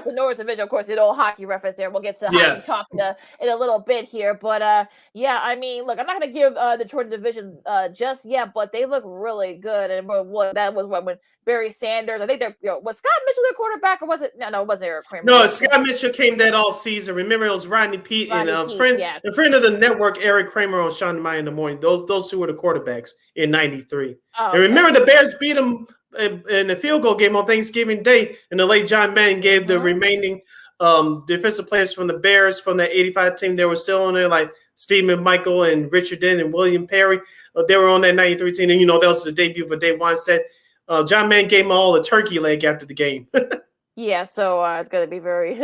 the Norris division, of course, the old hockey reference there. We'll get to hockey talk in a little bit here. But yeah, I mean, look, I'm not going to give Detroit division just yet, but they look really good. And that was when Barry Sanders, I think was Scott Mitchell their quarterback, or was it? No, it wasn't Eric Kramer. No, Scott Mitchell came that all season. Remember, it was Rodney Pete and a friend of the network, Eric Kramer, on Sean Meyer in the morning. Those 2 were the quarterbacks in '93. Oh, and remember, the Bears beat them in the field goal game on Thanksgiving Day, and the late John Madden gave the remaining defensive players from the Bears from that '85 team. They were still on there, like Steve McMichael and Richard Dent and William Perry. They were on that '93 team, and that was the debut for Dave Wannstedt. John Madden gave them all a turkey leg after the game. Yeah, so it's going to be very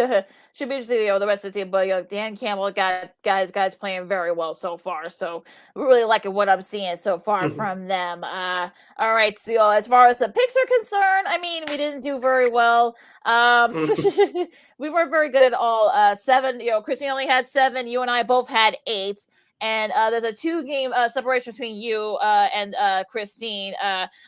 should be interesting, the rest of the team. But Dan Campbell got guys playing very well so far. So we're really liking what I'm seeing so far from them. All right, so as far as the picks are concerned, I mean, we didn't do very well. We weren't very good at all. 7, Christine only had 7. You and I both had 8. And there's a 2-game separation between you and Christine.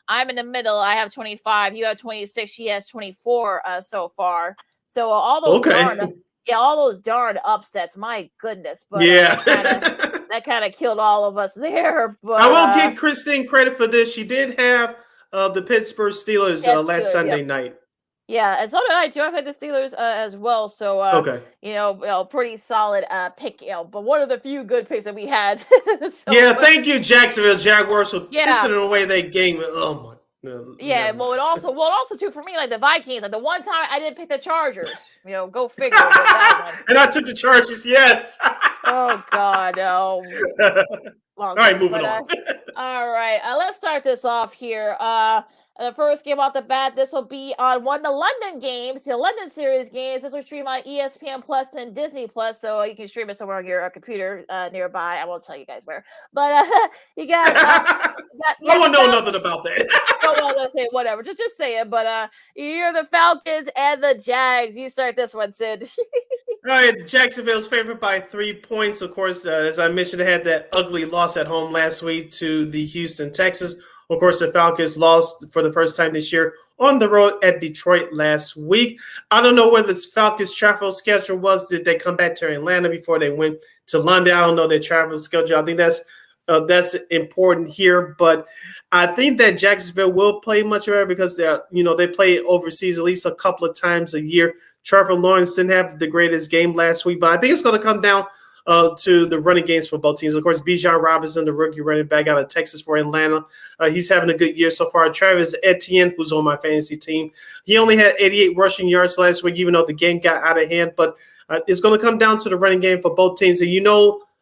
I'm in the middle. I have 25. You have 26. She has 24 so far. So all those darn upsets. My goodness. But that kind of killed all of us there. But I will give Christine credit for this. She did have the Pittsburgh Steelers last Sunday night. Yeah, and so did I too. I've had the Steelers as well, so pretty solid pick. But one of the few good picks that we had. Thank you, Jacksonville Jaguars, for pissing away that game. Oh my. Well, it also too for me, like the Vikings. Like the one time I didn't pick the Chargers. Go figure. And I took the Chargers. Yes. Oh God, no. All right, moving on. All right, let's start this off here. The first game off the bat, this will be on one of the London games, the London series games. This will stream on ESPN Plus and Disney Plus, so you can stream it somewhere on your computer nearby. I won't tell you guys where, but you got. No one knows nothing about that. Well, let's say whatever. Just say it. But you're the Falcons and the Jags. You start this one, Sid. All right, Jacksonville's favored by 3 points. Of course, as I mentioned, they had that ugly loss at home last week to the Houston Texans. Of course, the Falcons lost for the first time this year on the road at Detroit last week. I don't know where the Falcons' travel schedule was. Did they come back to Atlanta before they went to London? I don't know their travel schedule. I think that's that's important here. But I think that Jacksonville will play much better because they play overseas at least a couple of times a year. Trevor Lawrence didn't have the greatest game last week, but I think it's going to come down to the running games for both teams. Of course, Bijan Robinson, the rookie running back out of Texas for Atlanta, he's having a good year so far. Travis Etienne, who's on my fantasy team, he only had 88 rushing yards last week, even though the game got out of hand. But it's going to come down to the running game for both teams. And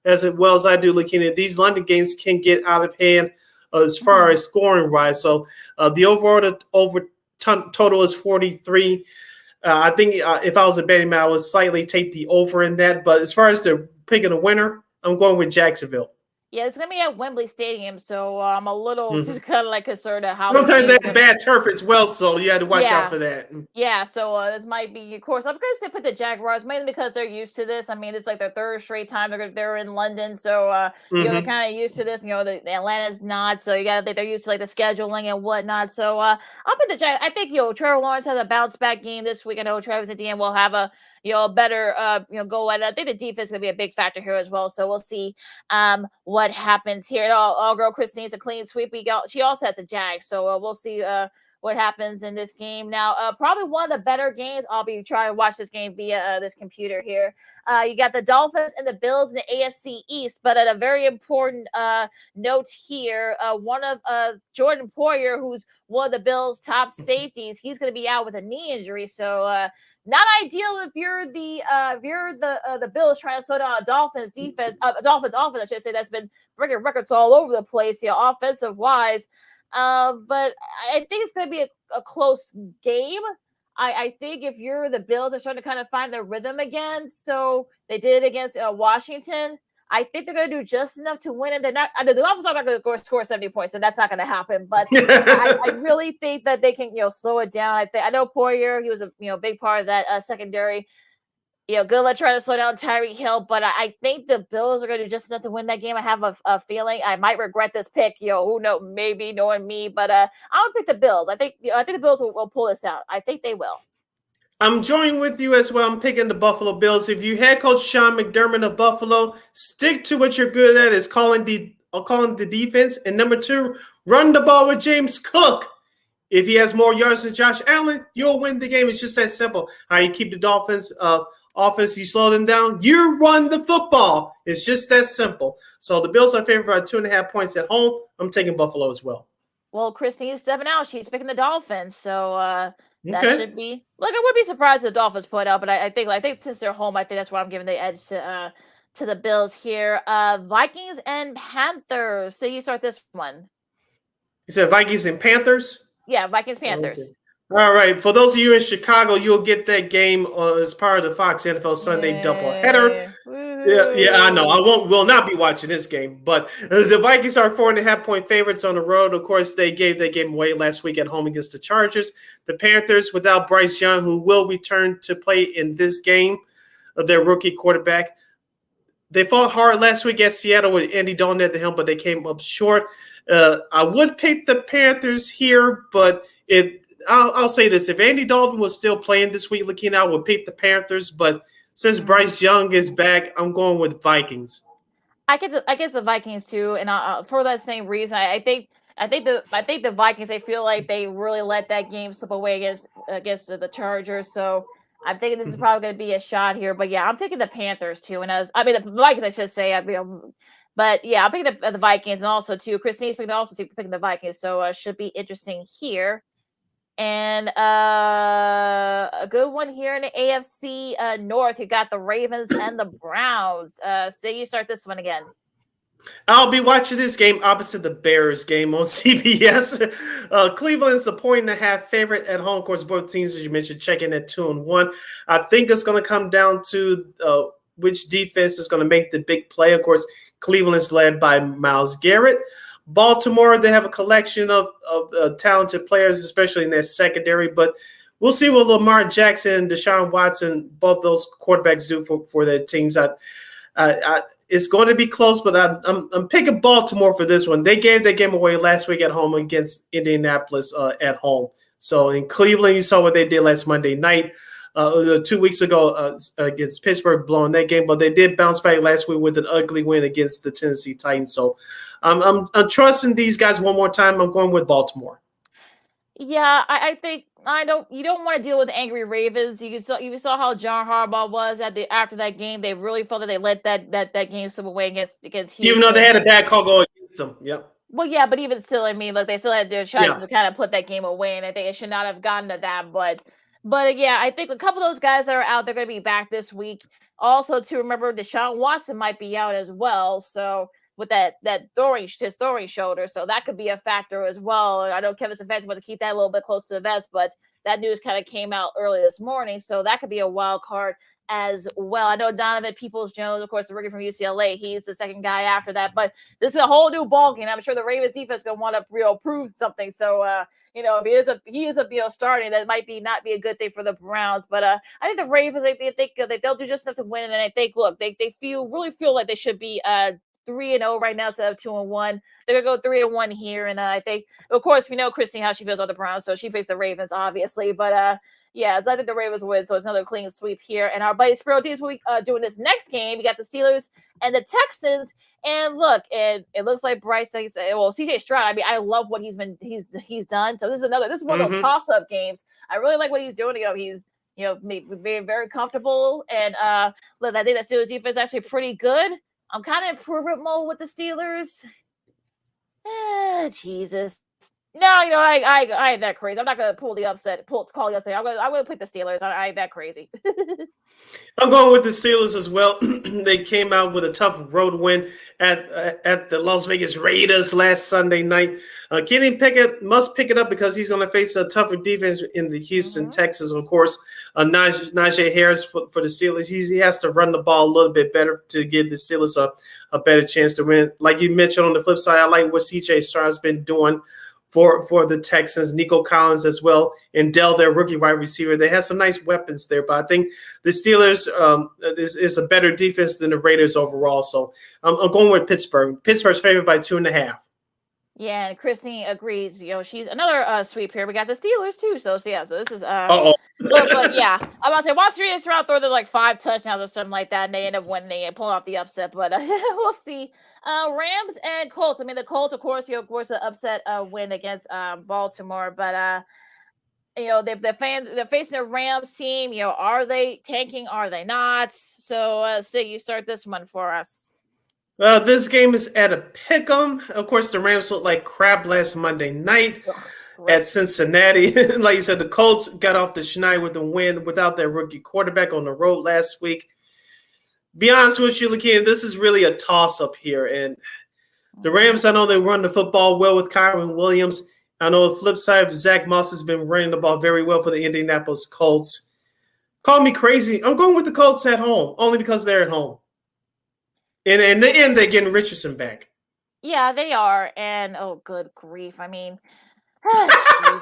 as well as I do, looking at these London games can get out of hand as far as scoring-wise. So the overall total is 43. I think if I was a betting man, I would slightly take the over in that. But as far as the picking a winner, I'm going with Jacksonville. Yeah, it's going to be at Wembley Stadium, so I'm a little just kind of like concerned of how. Sometimes they have bad turf as well, so you had to watch out for that. Yeah, so this might be, of course, I'm going to say put the Jaguars, mainly because they're used to this. I mean, it's like their third straight time they're in London, so they're kind of used to this. The Atlanta's not, so you got to think they're used to like the scheduling and whatnot. So I'll put the Jaguars. I think Trevor Lawrence has a bounce back game this week. I know Travis Etienne will have a better go at it. I think the defense is going to be a big factor here as well. So we'll see what happens here. All girl Christine's a clean sweep. She also has a Jag. So we'll see what happens in this game. Now, probably one of the better games. I'll be trying to watch this game via this computer here. You got the Dolphins and the Bills in the AFC East, but at a very important note here, one of Jordan Poyer, who's one of the Bills' top safeties, he's going to be out with a knee injury. So not ideal if you're the Bills trying to slow down a Dolphins defense, Dolphins offense, I should say, that's been breaking records all over the place, offensive wise. But I think it's going to be a close game. I think if you're the Bills, are starting to kind of find their rhythm again. So they did it against Washington. I think they're going to do just enough to win, and they're not. The Dolphins are not going to score 70 points, and that's not going to happen. But I really think that they can, slow it down. I know Poyer, he was a big part of that secondary. Good try to slow down Tyreek Hill, but I think the Bills are going to do just enough to win that game. I have a feeling I might regret this pick. Who knows? Maybe knowing me, but I'm gonna pick the Bills. I think the Bills will pull this out. I think they will. I'm joining with you as well. I'm picking the Buffalo Bills. If you head coach Sean McDermott of Buffalo, stick to what you're good at, is calling the defense. And number 2, run the ball with James Cook. If he has more yards than Josh Allen, you'll win the game. It's just that simple. How you keep the Dolphins offense, you slow them down, you run the football. It's just that simple. So the Bills are favored by 2.5 points at home. I'm taking Buffalo as well. Well, Christine's stepping out. She's picking the Dolphins. So that should be I wouldn't be surprised if the Dolphins put out, but I think since they're home, I think that's why I'm giving the edge to the Bills here. Vikings and Panthers. So you start this one. You said Vikings and Panthers? Yeah, Vikings Panthers. Okay. All right. For those of you in Chicago, you'll get that game as part of the Fox NFL Sunday doubleheader. Yeah, I know. Will not be watching this game, but the Vikings are 4.5-point favorites on the road. Of course, they gave that game away last week at home against the Chargers. The Panthers, without Bryce Young, who will return to play in this game, their rookie quarterback. They fought hard last week at Seattle with Andy Dalton at the helm, but they came up short. I would pick the Panthers here, but I'll say this. If Andy Dalton was still playing this week, I would pick the Panthers, but since Bryce Young is back, I'm going with Vikings. I guess the Vikings too, and for that same reason, I think the Vikings. I feel like they really let that game slip away against the Chargers. So I'm thinking this is probably going to be a shot here. But yeah, I'm thinking the Panthers too, and the Vikings. I should say. But yeah, I'm picking the Vikings, and also too, Christine's picking the Vikings. So should be interesting here. And a good one here in the AFC North. You got the Ravens and the Browns. Say you start this one again. I'll be watching this game opposite the Bears game on CBS. Cleveland's a 1.5 favorite at home. Of course, both teams, as you mentioned, checking at 2-1. I think it's going to come down to which defense is going to make the big play. Of course, Cleveland's led by Myles Garrett. Baltimore, they have a collection of talented players, especially in their secondary. But we'll see what Lamar Jackson and Deshaun Watson, both those quarterbacks, do for their teams. It's going to be close, but I'm picking Baltimore for this one. They gave that game away last week at home against Indianapolis at home. So in Cleveland, you saw what they did last Monday night. 2 weeks ago against Pittsburgh, blowing that game. But they did bounce back last week with an ugly win against the Tennessee Titans. So I'm trusting these guys one more time. I'm going with Baltimore. Yeah, I think you don't want to deal with angry Ravens. You saw how John Harbaugh was after that game. They really felt that they let that game slip away against Houston. Even though they had a bad call going against them. Yep. Well, yeah, but even still, I mean, look, they still had their chances to kind of put that game away, and I think it should not have gotten to that. But yeah, I think a couple of those guys that are out, they're going to be back this week. Also, to remember, Deshaun Watson might be out as well. So with his throwing shoulder, so that could be a factor as well. I know Kevin Stefanski wants to keep that a little bit close to the vest, but that news kind of came out early this morning, so that could be a wild card as well. I know Donovan Peoples-Jones, of course, the rookie from UCLA. He's the second guy after that. But this is a whole new ballgame. I'm sure the Ravens defense is going to want to prove something. So, if he is a starting, that might not be a good thing for the Browns. But I think the Ravens, they think that they'll do just enough to win. And I think, look, they really feel like they should be 3-0 right now instead of 2-1. They're gonna go 3-1 here, and I think, of course, we know Christine how she feels about the Browns, so she picks the Ravens, obviously. But yeah, so I think the Ravens win, so it's another clean sweep here. And our buddy Spiro D's week doing this next game. You got the Steelers and the Texans, and look, it looks like Bryce thinks, well, CJ Stroud. I mean, I love what he's done. So this is one of those toss-up games. I really like what he's doing. He's being very comfortable, and look, I think that Steelers defense is actually pretty good. I'm kind of improvement mode with the Steelers. Jesus. No, I ain't that crazy. I'm not gonna call the upset. I'm gonna pick the Steelers. I ain't that crazy. I'm going with the Steelers as well. They came out with a tough road win at the Las Vegas Raiders last Sunday night. Kenny Pickett must pick it up because he's going to face a tougher defense in the Houston, Texas. Of course, Najee Harris for the Steelers. He has to run the ball a little bit better to give the Steelers a better chance to win. Like you mentioned on the flip side, I like what CJ Stroud's been doing for the Texans, Nico Collins as well, and Dell, their rookie wide receiver. They have some nice weapons there, but I think the Steelers is a better defense than the Raiders overall. So I'm going with Pittsburgh. Pittsburgh's favored by 2.5. Yeah, and Christine agrees. She's another sweep here. We got the Steelers too. So this is but yeah, I'm about to say watch CJ Stroud throw like 5 touchdowns or something like that, and they end up winning and pulling off the upset. But we'll see. Rams and Colts. I mean, the Colts, of course, the upset win against Baltimore. But they're facing a Rams team. Are they tanking? Are they not? So Sig, you start this one for us. This game is at a pick'em. Of course, the Rams looked like crap last Monday night at Cincinnati. Like you said, the Colts got off the schneid with the win without their rookie quarterback on the road last week. Be honest with you, Lakeem, this is really a toss-up here. And the Rams, I know they run the football well with Kyron Williams. I know the flip side, Zach Moss has been running the ball very well for the Indianapolis Colts. Call me crazy. I'm going with the Colts at home, only because they're at home. And in the end, they're getting Richardson back. Yeah, they are. And, oh, good grief. I mean,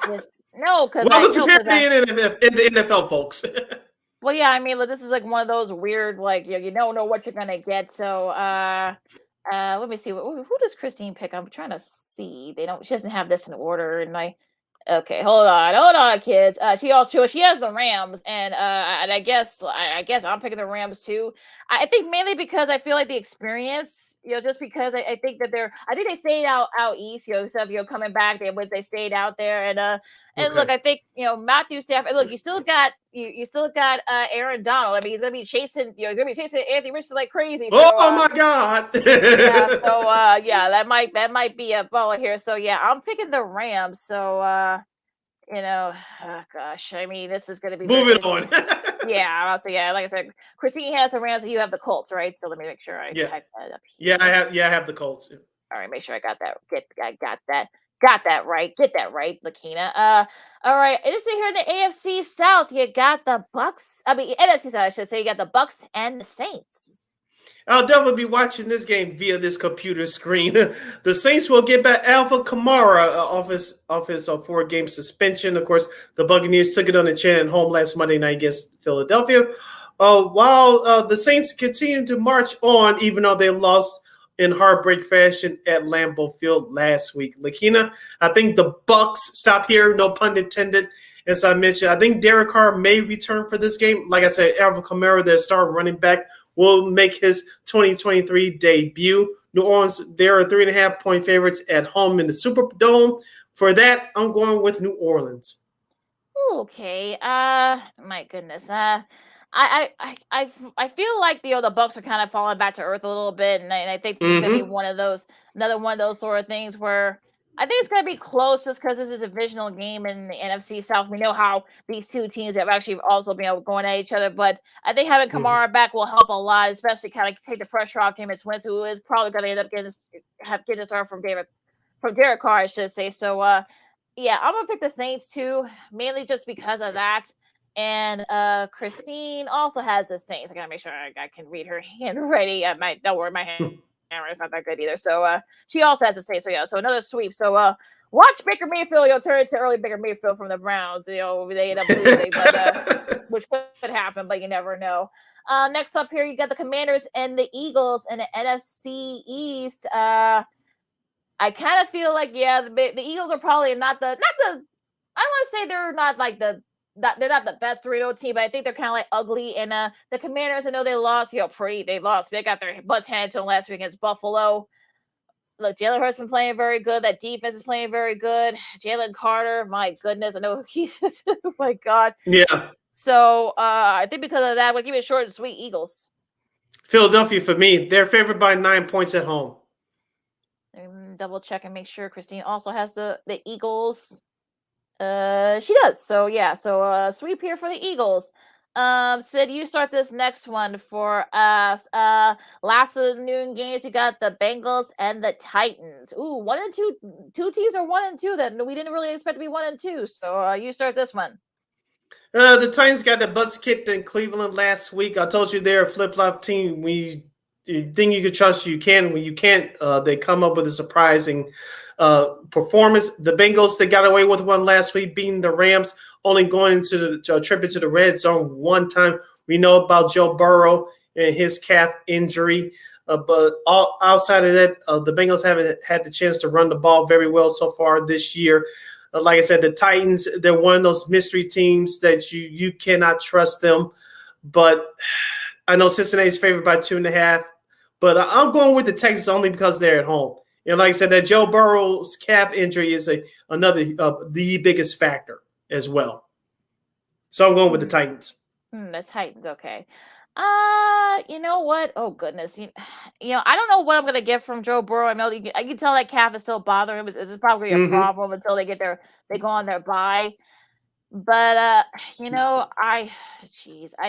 Jesus. No, because welcome to parity in the NFL, folks. Well, yeah, I mean, this is like one of those weird, like, you don't know what you're going to get. So, let me see. Who does Christine pick? I'm trying to see. She doesn't have this in order. And okay, hold on, kids. She has the Rams, and I guess I'm picking the Rams too. I think mainly because I feel like the experience, just because I think that they stayed out east, instead of coming back, they stayed out there, and okay. Look, I think Matthew Stafford. Look, you still got Aaron Donald. I mean, he's gonna be chasing Anthony Richardson like crazy. So, oh my God! Yeah, so that might be a ball here. So yeah, I'm picking the Rams. So oh gosh, I mean, this is gonna be moving on. Yeah, I'll say like I said, Christine has the Rams, and you have the Colts, right? So let me make sure I type that up here. Yeah, I have the Colts. All right, make sure I got that. Got that right. Get that right, Lakina. All right. And so here in the AFC South, you got the Bucks. I mean, NFC South, I should say. You got the Bucks and the Saints. I'll definitely be watching this game via this computer screen. The Saints will get back Alpha Kamara off his 4-game suspension. Of course, the Buccaneers took it on the chin at home last Monday night against Philadelphia. While the Saints continue to march on, even though they lost in heartbreak fashion at Lambeau Field last week. Lakina, I think the Bucks stop here, no pun intended. As I mentioned, I think Derek Carr may return for this game. Like I said, Alvin Kamara, their star running back, will make his 2023 debut. New Orleans, they're 3.5-point favorites at home in the Superdome. For that, I'm going with New Orleans. Okay. My goodness. I feel like the Bucks are kind of falling back to earth a little bit, and I think this is gonna be another one of those sort of things where I think it's gonna be close just because this is a divisional game in the NFC South. We know how these two teams have actually also been going at each other, but I think having Kamara back will help a lot, especially kind of take the pressure off Jameis Winston, who is probably gonna end up getting a start from Derek Carr, I should say. So yeah, I'm gonna pick the Saints too, mainly just because of that. And Christine also has the Saints. I gotta make sure I can read her handwriting. Don't worry, my handwriting's not that good either. So she also has the Saints. So yeah, so another sweep. So watch Baker Mayfield. You'll turn into early Baker Mayfield from the Browns. They end up losing, but which could happen, but you never know. Next up here, you got the Commanders and the Eagles in the NFC East. I kind of feel like the Eagles are probably not the I want to say they're not like they're not the best 3-0 team, but I think they're kind of like ugly. And the Commanders, I know they lost. They lost. They got their butts handed to them last week against Buffalo. Look, Jalen Hurts been playing very good. That defense is playing very good. Jalen Carter, my goodness, I know he's oh my God. Yeah. So I think because of that, we'll give it short and sweet. Eagles. Philadelphia for me. They're favored by 9 points at home. Double check and make sure Christine also has the Eagles. She does. So yeah, so sweep here for the Eagles. Sid, you start this next one for us. Last noon games, you got the Bengals and the Titans. Ooh, 1 and 2. Two teams are 1 and 2 that we didn't really expect to be 1 and 2. So you start this one. The Titans got their butts kicked in Cleveland last week. I told you they're a flip-flop team. You think you can trust you can. When you can't, they come up with a surprising performance. The Bengals, they got away with one last week, beating the Rams, only going to the trip into the red zone one time. We know about Joe Burrow and his calf injury. But outside of that, the Bengals haven't had the chance to run the ball very well so far this year. Like I said, the Titans, they're one of those mystery teams that you cannot trust them. But I know Cincinnati's favored by 2.5. But I'm going with the Texans only because they're at home. And like I said, that Joe Burrow's calf injury is another the biggest factor as well. So I'm going with the Titans. The Titans, okay. You know what? Oh goodness, you know I don't know what I'm gonna get from Joe Burrow. I know I can tell that calf is still bothering him. This is probably a problem until they go on their bye. But I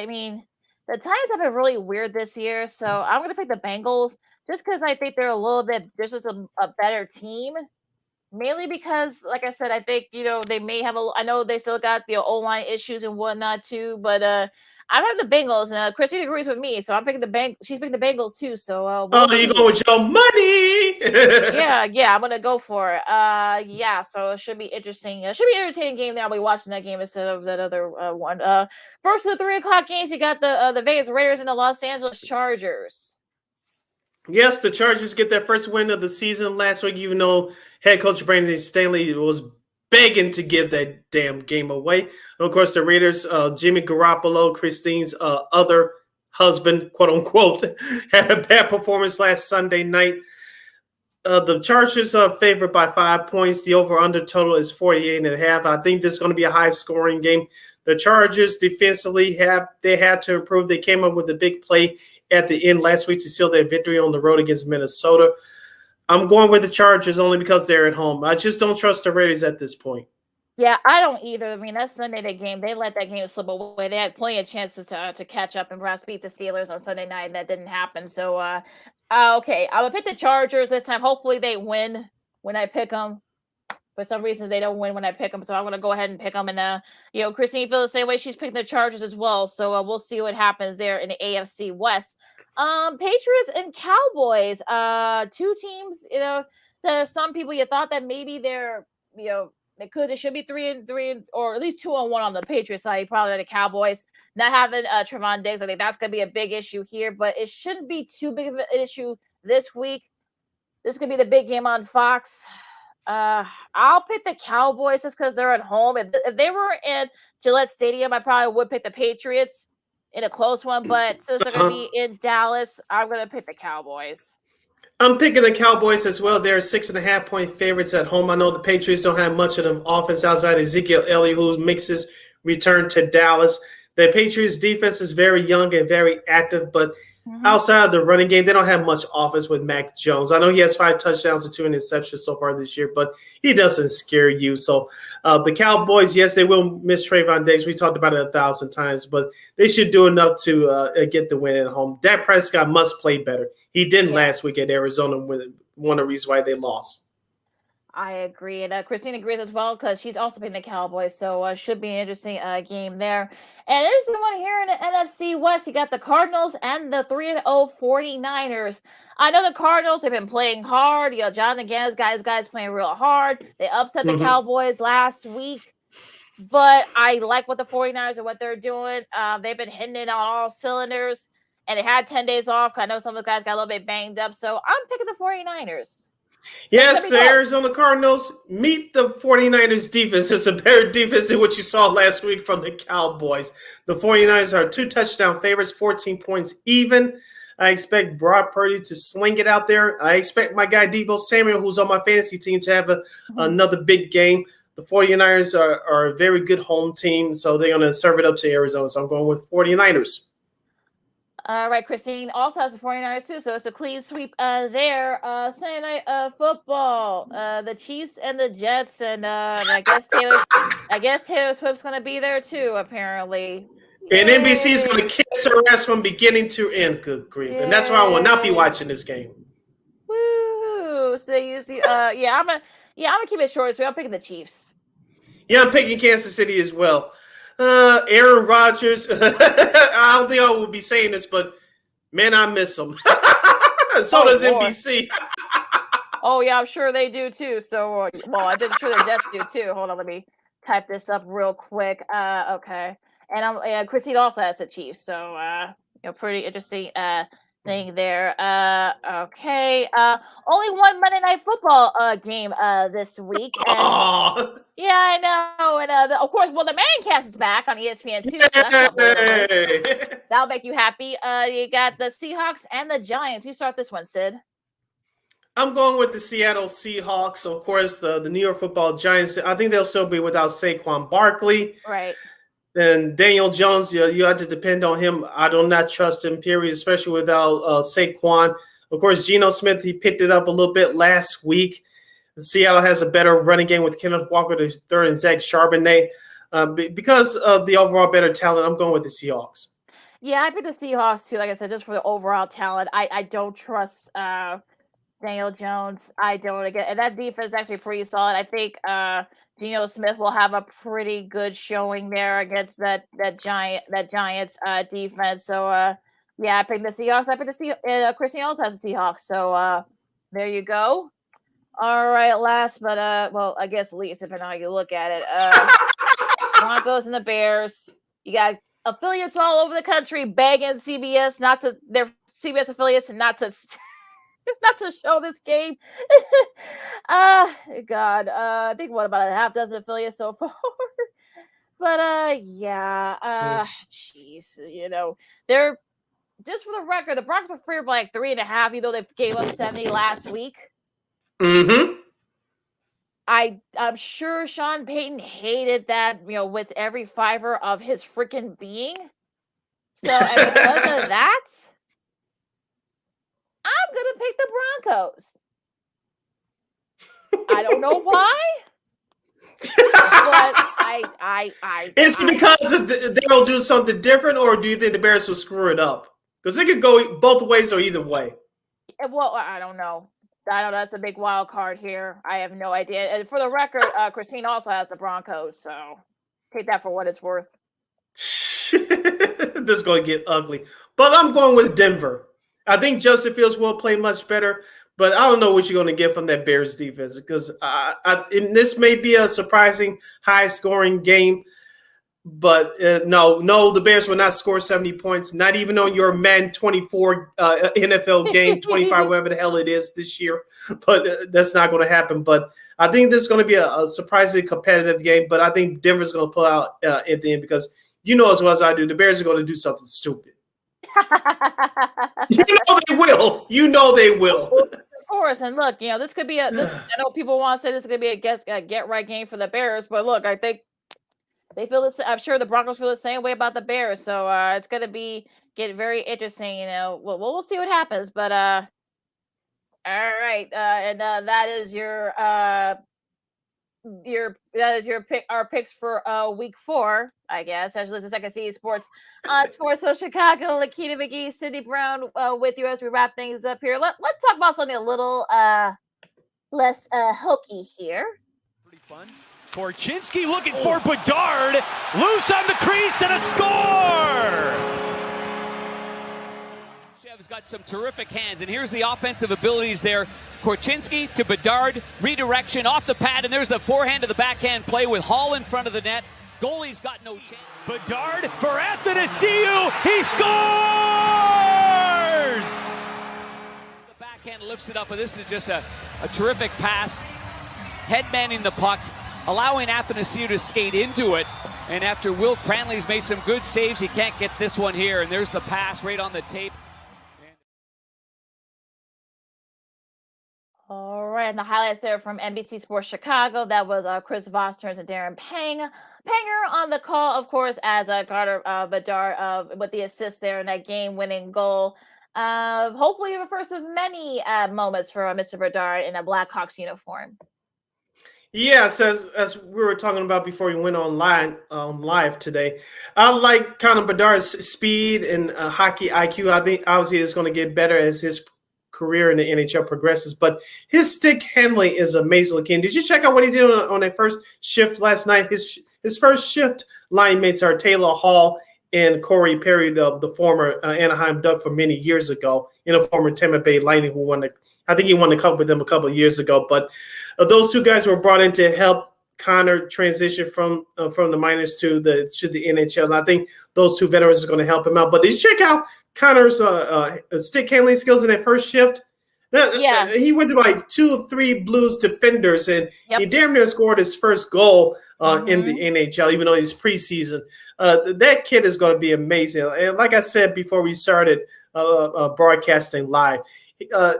mean. The Titans have been really weird this year, so I'm going to pick the Bengals just because I think they're a little bit – they're just a better team, mainly because, like I said, I think, they may have I know they still got the O-line issues and whatnot too, but I'm having the Bengals, and Christine agrees with me, so I'm picking she's picking the Bengals too, so you go with your money! Yeah, I'm going to go for it. So it should be interesting. It should be an entertaining game there. I'll be watching that game instead of that other one. First of the 3 o'clock games, you got the Vegas Raiders and the Los Angeles Chargers. Yes, the Chargers get their first win of the season last week, even though head coach Brandon Staley was begging to give that damn game away. And of course, the Raiders, Jimmy Garoppolo, Christine's other husband, quote unquote, had a bad performance last Sunday night. The Chargers are favored by 5 points. The over-under total is 48.5. I think this is going to be a high-scoring game. The Chargers defensively had to improve. They came up with a big play at the end last week to seal their victory on the road against Minnesota. I'm going with the Chargers only because they're at home. I just don't trust the Raiders at this point. Yeah, I don't either. I mean, that Sunday night game, they let that game slip away. They had plenty of chances to catch up and perhaps beat the Steelers on Sunday night, and that didn't happen. So, okay, I will pick the Chargers this time. Hopefully they win when I pick them. For some reason, they don't win when I pick them, so I'm going to go ahead and pick them. And, Christine feels the same way. She's picking the Chargers as well, so we'll see what happens there in the AFC West. Patriots and Cowboys, 2 teams, there are some people you thought that maybe they're, it should be 3-3 or at least 2-1 on the Patriots side. Probably the Cowboys not having Trevon Diggs. I think that's going to be a big issue here, but it shouldn't be too big of an issue this week. This could be the big game on Fox. I'll pick the Cowboys just because they're at home. If they were in Gillette Stadium, I probably would pick the Patriots. in a close one, but since they're going to be in Dallas, I'm going to pick the Cowboys. I'm picking the Cowboys as well. They're 6.5-point favorites at home. I know the Patriots don't have much of an offense outside Ezekiel Elliott, who makes his return to Dallas. The Patriots defense is very young and very active, but outside of the running game, they don't have much offense with Mac Jones. I know he has 5 touchdowns and 2 interceptions so far this year, but he doesn't scare you. So the Cowboys, yes, they will miss Trayvon Diggs. We talked about it 1,000 times, but they should do enough to get the win at home. Dak Prescott must play better. He didn't last week at Arizona, with one of the reasons why they lost. I agree. And Christine agrees as well because she's also picking the Cowboys. So should be an interesting game there. And there's the one here in the NFC West. You got the Cardinals and the 3-0 49ers. I know the Cardinals have been playing hard. You know, Jonathan Gannon's guys playing real hard. They upset the Cowboys last week. But I like what the 49ers and what they're doing. They've been hitting it on all cylinders. And they had 10 days off. I know some of the guys got a little bit banged up. So I'm picking the 49ers. Yes, the Arizona Cardinals meet the 49ers defense. It's a better defense than what you saw last week from the Cowboys. The 49ers are 2-touchdown favorites, 14 points even. I expect Brock Purdy to sling it out there. I expect my guy Deebo Samuel, who's on my fantasy team, to have another big game. The 49ers are a very good home team, so they're going to serve it up to Arizona. So I'm going with 49ers. All right, Christine also has the 49ers too, so it's a clean sweep there. Sunday night football, the Chiefs and the Jets, and I guess Taylor Swift's going to be there too, apparently. And NBC is going to kiss her ass from beginning to end, good grief. And that's why I will not be watching this game. Woo! So you see, I'm gonna keep it short. So I'm picking the Chiefs. Yeah, I'm picking Kansas City as well. Aaron Rodgers. I don't think I will be saying this, but man, I miss him. So does NBC. Oh yeah, I'm sure they do too. So, I'm sure the Jets do too. Hold on, let me type this up real quick. Okay, and Christine also has the Chiefs, so pretty interesting thing there. Okay. Only one Monday Night Football game this week. And, yeah, I know. And of course, the Mancast is back on ESPN too. So that'll make you happy. You got the Seahawks and the Giants. You start this one, Sid. I'm going with the Seattle Seahawks. Of course, the New York Football Giants. I think they'll still be without Saquon Barkley. Right. And Daniel Jones, you have to depend on him. I do not trust him, period, especially without Saquon. Of course, Geno Smith, he picked it up a little bit last week. Seattle has a better running game with Kenneth Walker III and Zach Charbonnet. Because of the overall better talent, I'm going with the Seahawks. Yeah, I picked the Seahawks too. Like I said, just for the overall talent. I don't trust Daniel Jones. I don't. And that defense is actually pretty solid. I think Geno Smith will have a pretty good showing there against that Giants defense. So yeah, I picked the Seahawks. I picked the Christine also has the Seahawks. So there you go. All right, last but I guess least, depending on how you look at it. Broncos and the Bears. You got affiliates all over the country begging CBS their CBS affiliates not to show this game. God. I think about a half dozen affiliates so far. But yeah. Jeez. They're just for the record, the Broncos are favored by like 3.5, even though they gave up 70 last week. Mm-hmm. I'm sure Sean Payton hated that, with every fiber of his freaking being. So and because of that, I'm gonna pick the Broncos. I don't know why, but I. Is it because they'll do something different, or do you think the Bears will screw it up? Because it could go both ways or either way. Well, I don't know. That's a big wild card here. I have no idea. And for the record, Christine also has the Broncos, so take that for what it's worth. This is going to get ugly. But I'm going with Denver. I think Justin Fields will play much better, but I don't know what you're going to get from that Bears defense because this may be a surprising high-scoring game. But no, the Bears will not score 70 points, not even on your Madden 24 NFL game, 25, whatever the hell it is this year. But that's not going to happen. But I think this is going to be a surprisingly competitive game. But I think Denver's going to pull out at the end because you know as well as I do, the Bears are going to do something stupid. You know they will. You know they will. Of course, and look, this could be I know people want to say this is going to be a get right game for the Bears, but look, I think they feel this. I'm sure the Broncos feel the same way about the Bears, so it's going to get very interesting. We'll see what happens, but all right, and that is your pick. Our picks for week 4, I guess. As listen to Second City Sports on Sports of Chicago. Lakita McGee, Cindy Brown with you as we wrap things up here. Let's talk about something a little less hokey here. Pretty fun. Korchinski looking for Bedard. Loose on the crease and a score! Chev's got some terrific hands, and here's the offensive abilities there. Korchinski to Bedard, redirection off the pad, and there's the forehand to the backhand play with Hall in front of the net. Goalie's got no chance. Bedard for Athanasiou. He scores! The backhand lifts it up, and this is just a terrific pass. Headmanning the puck, allowing Athanasiou to skate into it. And after Will Cranley's made some good saves, he can't get this one here. And there's the pass right on the tape. All right, and the highlights there from NBC Sports Chicago. That was Chris Vosterns and Darren Panger on the call, of course, as Conor Bedard with the assist there in that game-winning goal. Hopefully the first of many moments for Mr. Bedard in a Blackhawks uniform. Yes, as we were talking about before we went live today, I like Conor Bedard's speed and hockey IQ. I think obviously it's going to get better as his career in the NHL progresses, but his stick handling is amazing looking. Did you check out what he did on that first shift last night? His first shift line mates are Taylor Hall and Corey Perry, the former Anaheim Duck from many years ago, and a former Tampa Bay Lightning who I think he won the cup with them a couple of years ago. But those two guys were brought in to help Conor transition from the minors to the NHL. And I think those two veterans are going to help him out. But did you check out Conor's stick handling skills in that first shift? Yeah. He went to like 2 or 3 Blues defenders, and he damn near scored his first goal in the NHL, even though he's preseason. That kid is going to be amazing. And like I said before we started broadcasting live,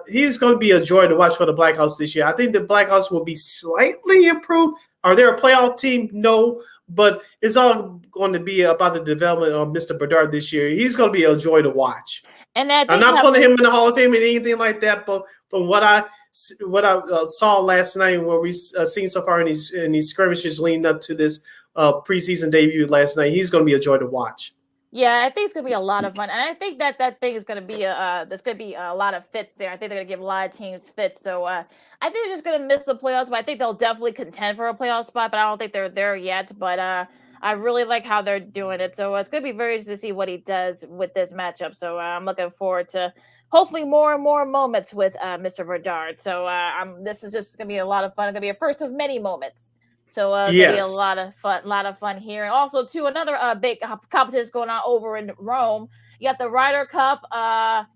he's going to be a joy to watch for the Blackhawks this year. I think the Blackhawks will be slightly improved. Are they a playoff team? No. But it's all going to be about the development of Mr. Bedard this year. He's going to be a joy to watch. And I'm not putting him in the Hall of Fame or anything like that, but from what I saw last night and what we've seen so far in these skirmishes leading up to this preseason debut last night, he's going to be a joy to watch. Yeah, I think it's going to be a lot of fun. And I think that thing is going to be there's going to be a lot of fits there. I think they're going to give a lot of teams fits. So I think they're just going to miss the playoffs, but I think they'll definitely contend for a playoff spot, but I don't think they're there yet. But I really like how they're doing it. So it's going to be very interesting to see what he does with this matchup. So I'm looking forward to hopefully more and more moments with Mr. Bedard. So this is just going to be a lot of fun. It's going to be a first of many moments. So it's going to be a lot of fun here. And also, too, another big competition going on over in Rome. You got the Ryder Cup. Not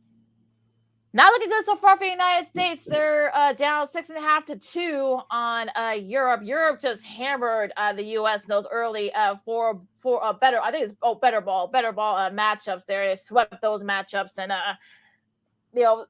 looking good so far for the United States. They're down 6.5-2 on Europe. Europe just hammered the U.S. in those early for better. I think it's better ball matchups there. They swept those matchups, and the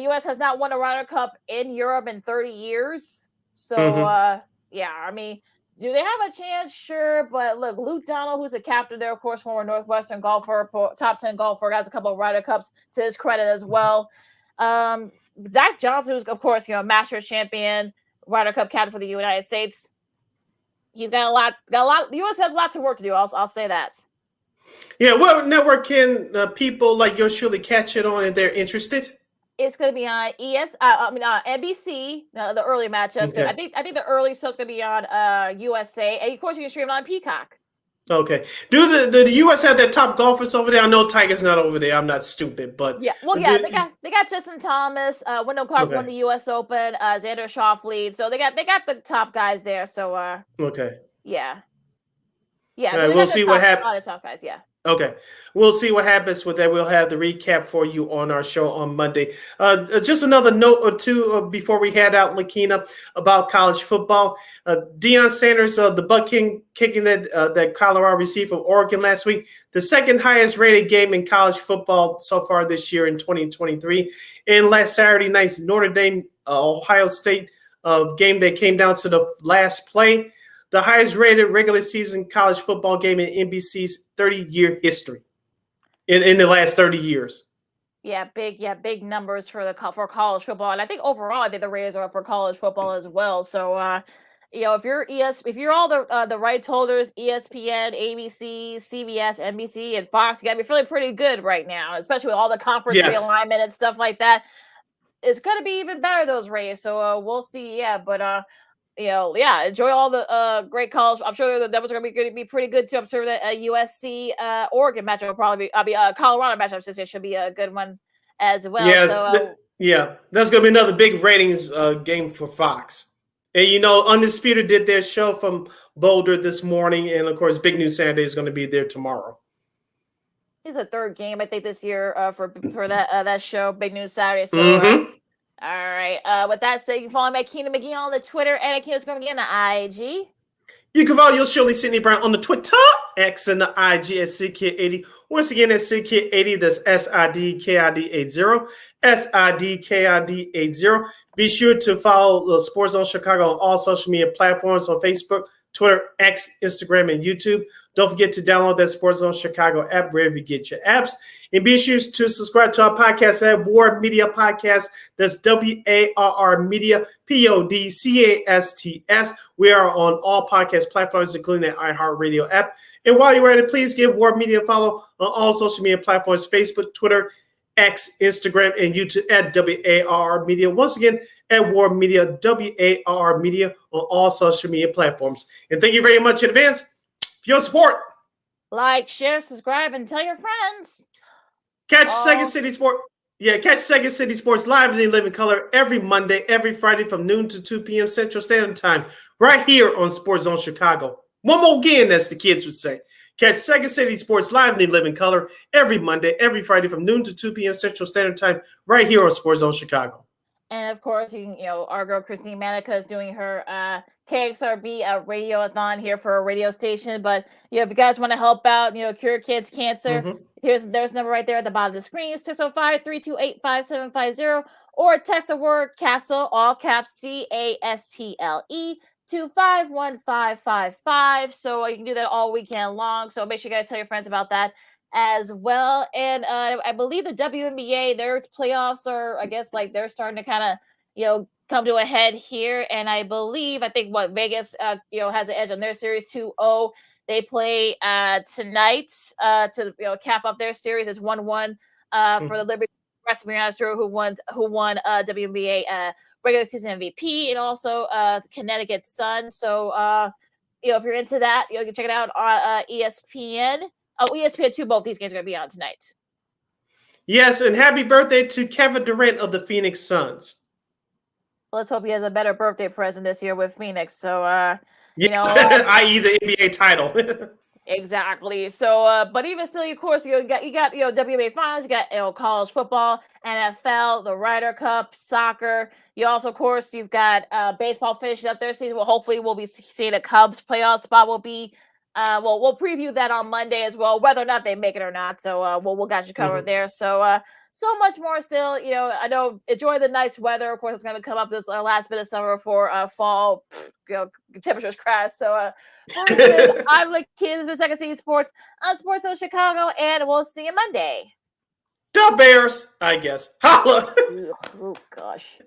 U.S. has not won a Ryder Cup in Europe in 30 years. So. Yeah, I mean, do they have a chance? Sure, but look, Luke Donald, who's a captain there, of course, former Northwestern golfer, top 10 golfer, has a couple of Ryder Cups to his credit as well. Zach Johnson, who's, of course, Masters champion, Ryder Cup captain for the United States. He's got a lot. The U.S. has a lot to work to do. I'll say that. Yeah, what network can people like yours surely catch it on if they're interested? It's going to be on NBC, the early matchups. Okay. I think the early stuff's going to be on USA, and of course you can stream it on Peacock. Okay. Do the US have their top golfers over there? I know Tiger's not over there. I'm not stupid, but yeah. Well, yeah, they got Justin Thomas, Wyndham Clark won the US Open, Xander Schauffele. So they got the top guys there. So okay. Yeah. Yeah. All so right, we'll see what happens. A lot of top guys, yeah. Okay. We'll see what happens with that. We'll have the recap for you on our show on Monday. Just another note or two before we head out, Lakina, about college football. Deion Sanders, the butt kicking that Colorado received from Oregon last week, the second highest rated game in college football so far this year in 2023. And last Saturday night's Notre Dame, Ohio State game that came down to the last play, the highest rated regular season college football game in NBC's 30-year history in the last 30 years. Yeah, big numbers for college football, and I think overall, I think the Raiders are up for college football as well. So, if you're all the rights holders, ESPN, ABC, CBS, NBC, and Fox, you got to be feeling pretty good right now, especially with all the conference realignment and stuff like that. It's going to be even better, those Raiders. So we'll see. Yeah, but enjoy all the great college. I'm sure the numbers are going to be pretty good too. I'm sure that USC Oregon matchup will probably be Colorado matchup. Should be a good one as well. Yes, so, that's going to be another big ratings game for Fox. And Undisputed did their show from Boulder this morning, and of course, Big News Saturday is going to be there tomorrow. It's a third game, I think, this year for that show, Big News Saturday. So. All right. With that said, you can follow me at Keenan McGee on the Twitter and at Keenan McGee on the IG. You can follow your Shirley Sidney Brown on the Twitter, X, and the IG at SidKid80. Once again, that's SidKid80. That's SIDKID80. SIDKID80. Be sure to follow the Sports Zone Chicago on all social media platforms on Facebook, Twitter, X, Instagram, and YouTube. Don't forget to download that Sports Zone Chicago app wherever you get your apps. And be sure to subscribe to our podcast at Warr Media Podcast. That's WARR Media, PODCASTS. We are on all podcast platforms, including the iHeartRadio app. And while you're at it, please give Warr Media a follow on all social media platforms, Facebook, Twitter, X, Instagram, and YouTube at WARR Media. Once again, at Warr Media, WARR Media on all social media platforms. And thank you very much in advance for your support. Like, share, subscribe, and tell your friends. Catch Second City Sports. Yeah, catch Second City Sports live in living color every Monday, every Friday from noon to 2 p.m. Central Standard Time, right here on Sports Zone Chicago. One more again, as the kids would say. Catch Second City Sports live in living color every Monday, every Friday from noon to 2 p.m. Central Standard Time, right here on Sports Zone Chicago. And of course, our girl Christine Manica is doing her KXRB radiothon here for a radio station. But if you guys want to help out, cure kids cancer, there's a number right there at the bottom of the screen, 605-328-5750, or text the word CASTLE, all caps CASTLE, to 51555. So you can do that all weekend long. So make sure you guys tell your friends about that as well. And I believe the WNBA, their playoffs are, I guess, they're starting to kind of, come to a head here. And I think Vegas, has an edge on their series 2-0. They play tonight to cap up their series as 1-1 for the Liberty who won WNBA regular season MVP, and also Connecticut Sun. So if you're into that, you can check it out on ESPN. Oh, ESPN2, both these games are going to be on tonight. Yes, and happy birthday to Kevin Durant of the Phoenix Suns. Well, let's hope he has a better birthday present this year with Phoenix. So, i.e. the NBA title. Exactly. So, but even still, of course, you got WNBA finals, you got college football, NFL, the Ryder Cup, soccer. You also, of course, you've got baseball finishing up their season. Well, hopefully, we'll be seeing the Cubs playoff spot will be. We'll preview that on Monday as well, whether or not they make it or not. So we'll got you covered there. So so much more still. I know, enjoy the nice weather. Of course, it's going to come up this last bit of summer for fall. Temperatures crash. So I'm like kids with Second City Sports on Sports Zone Chicago, and we'll see you Monday. The Bears, I guess. Holla. Oh gosh.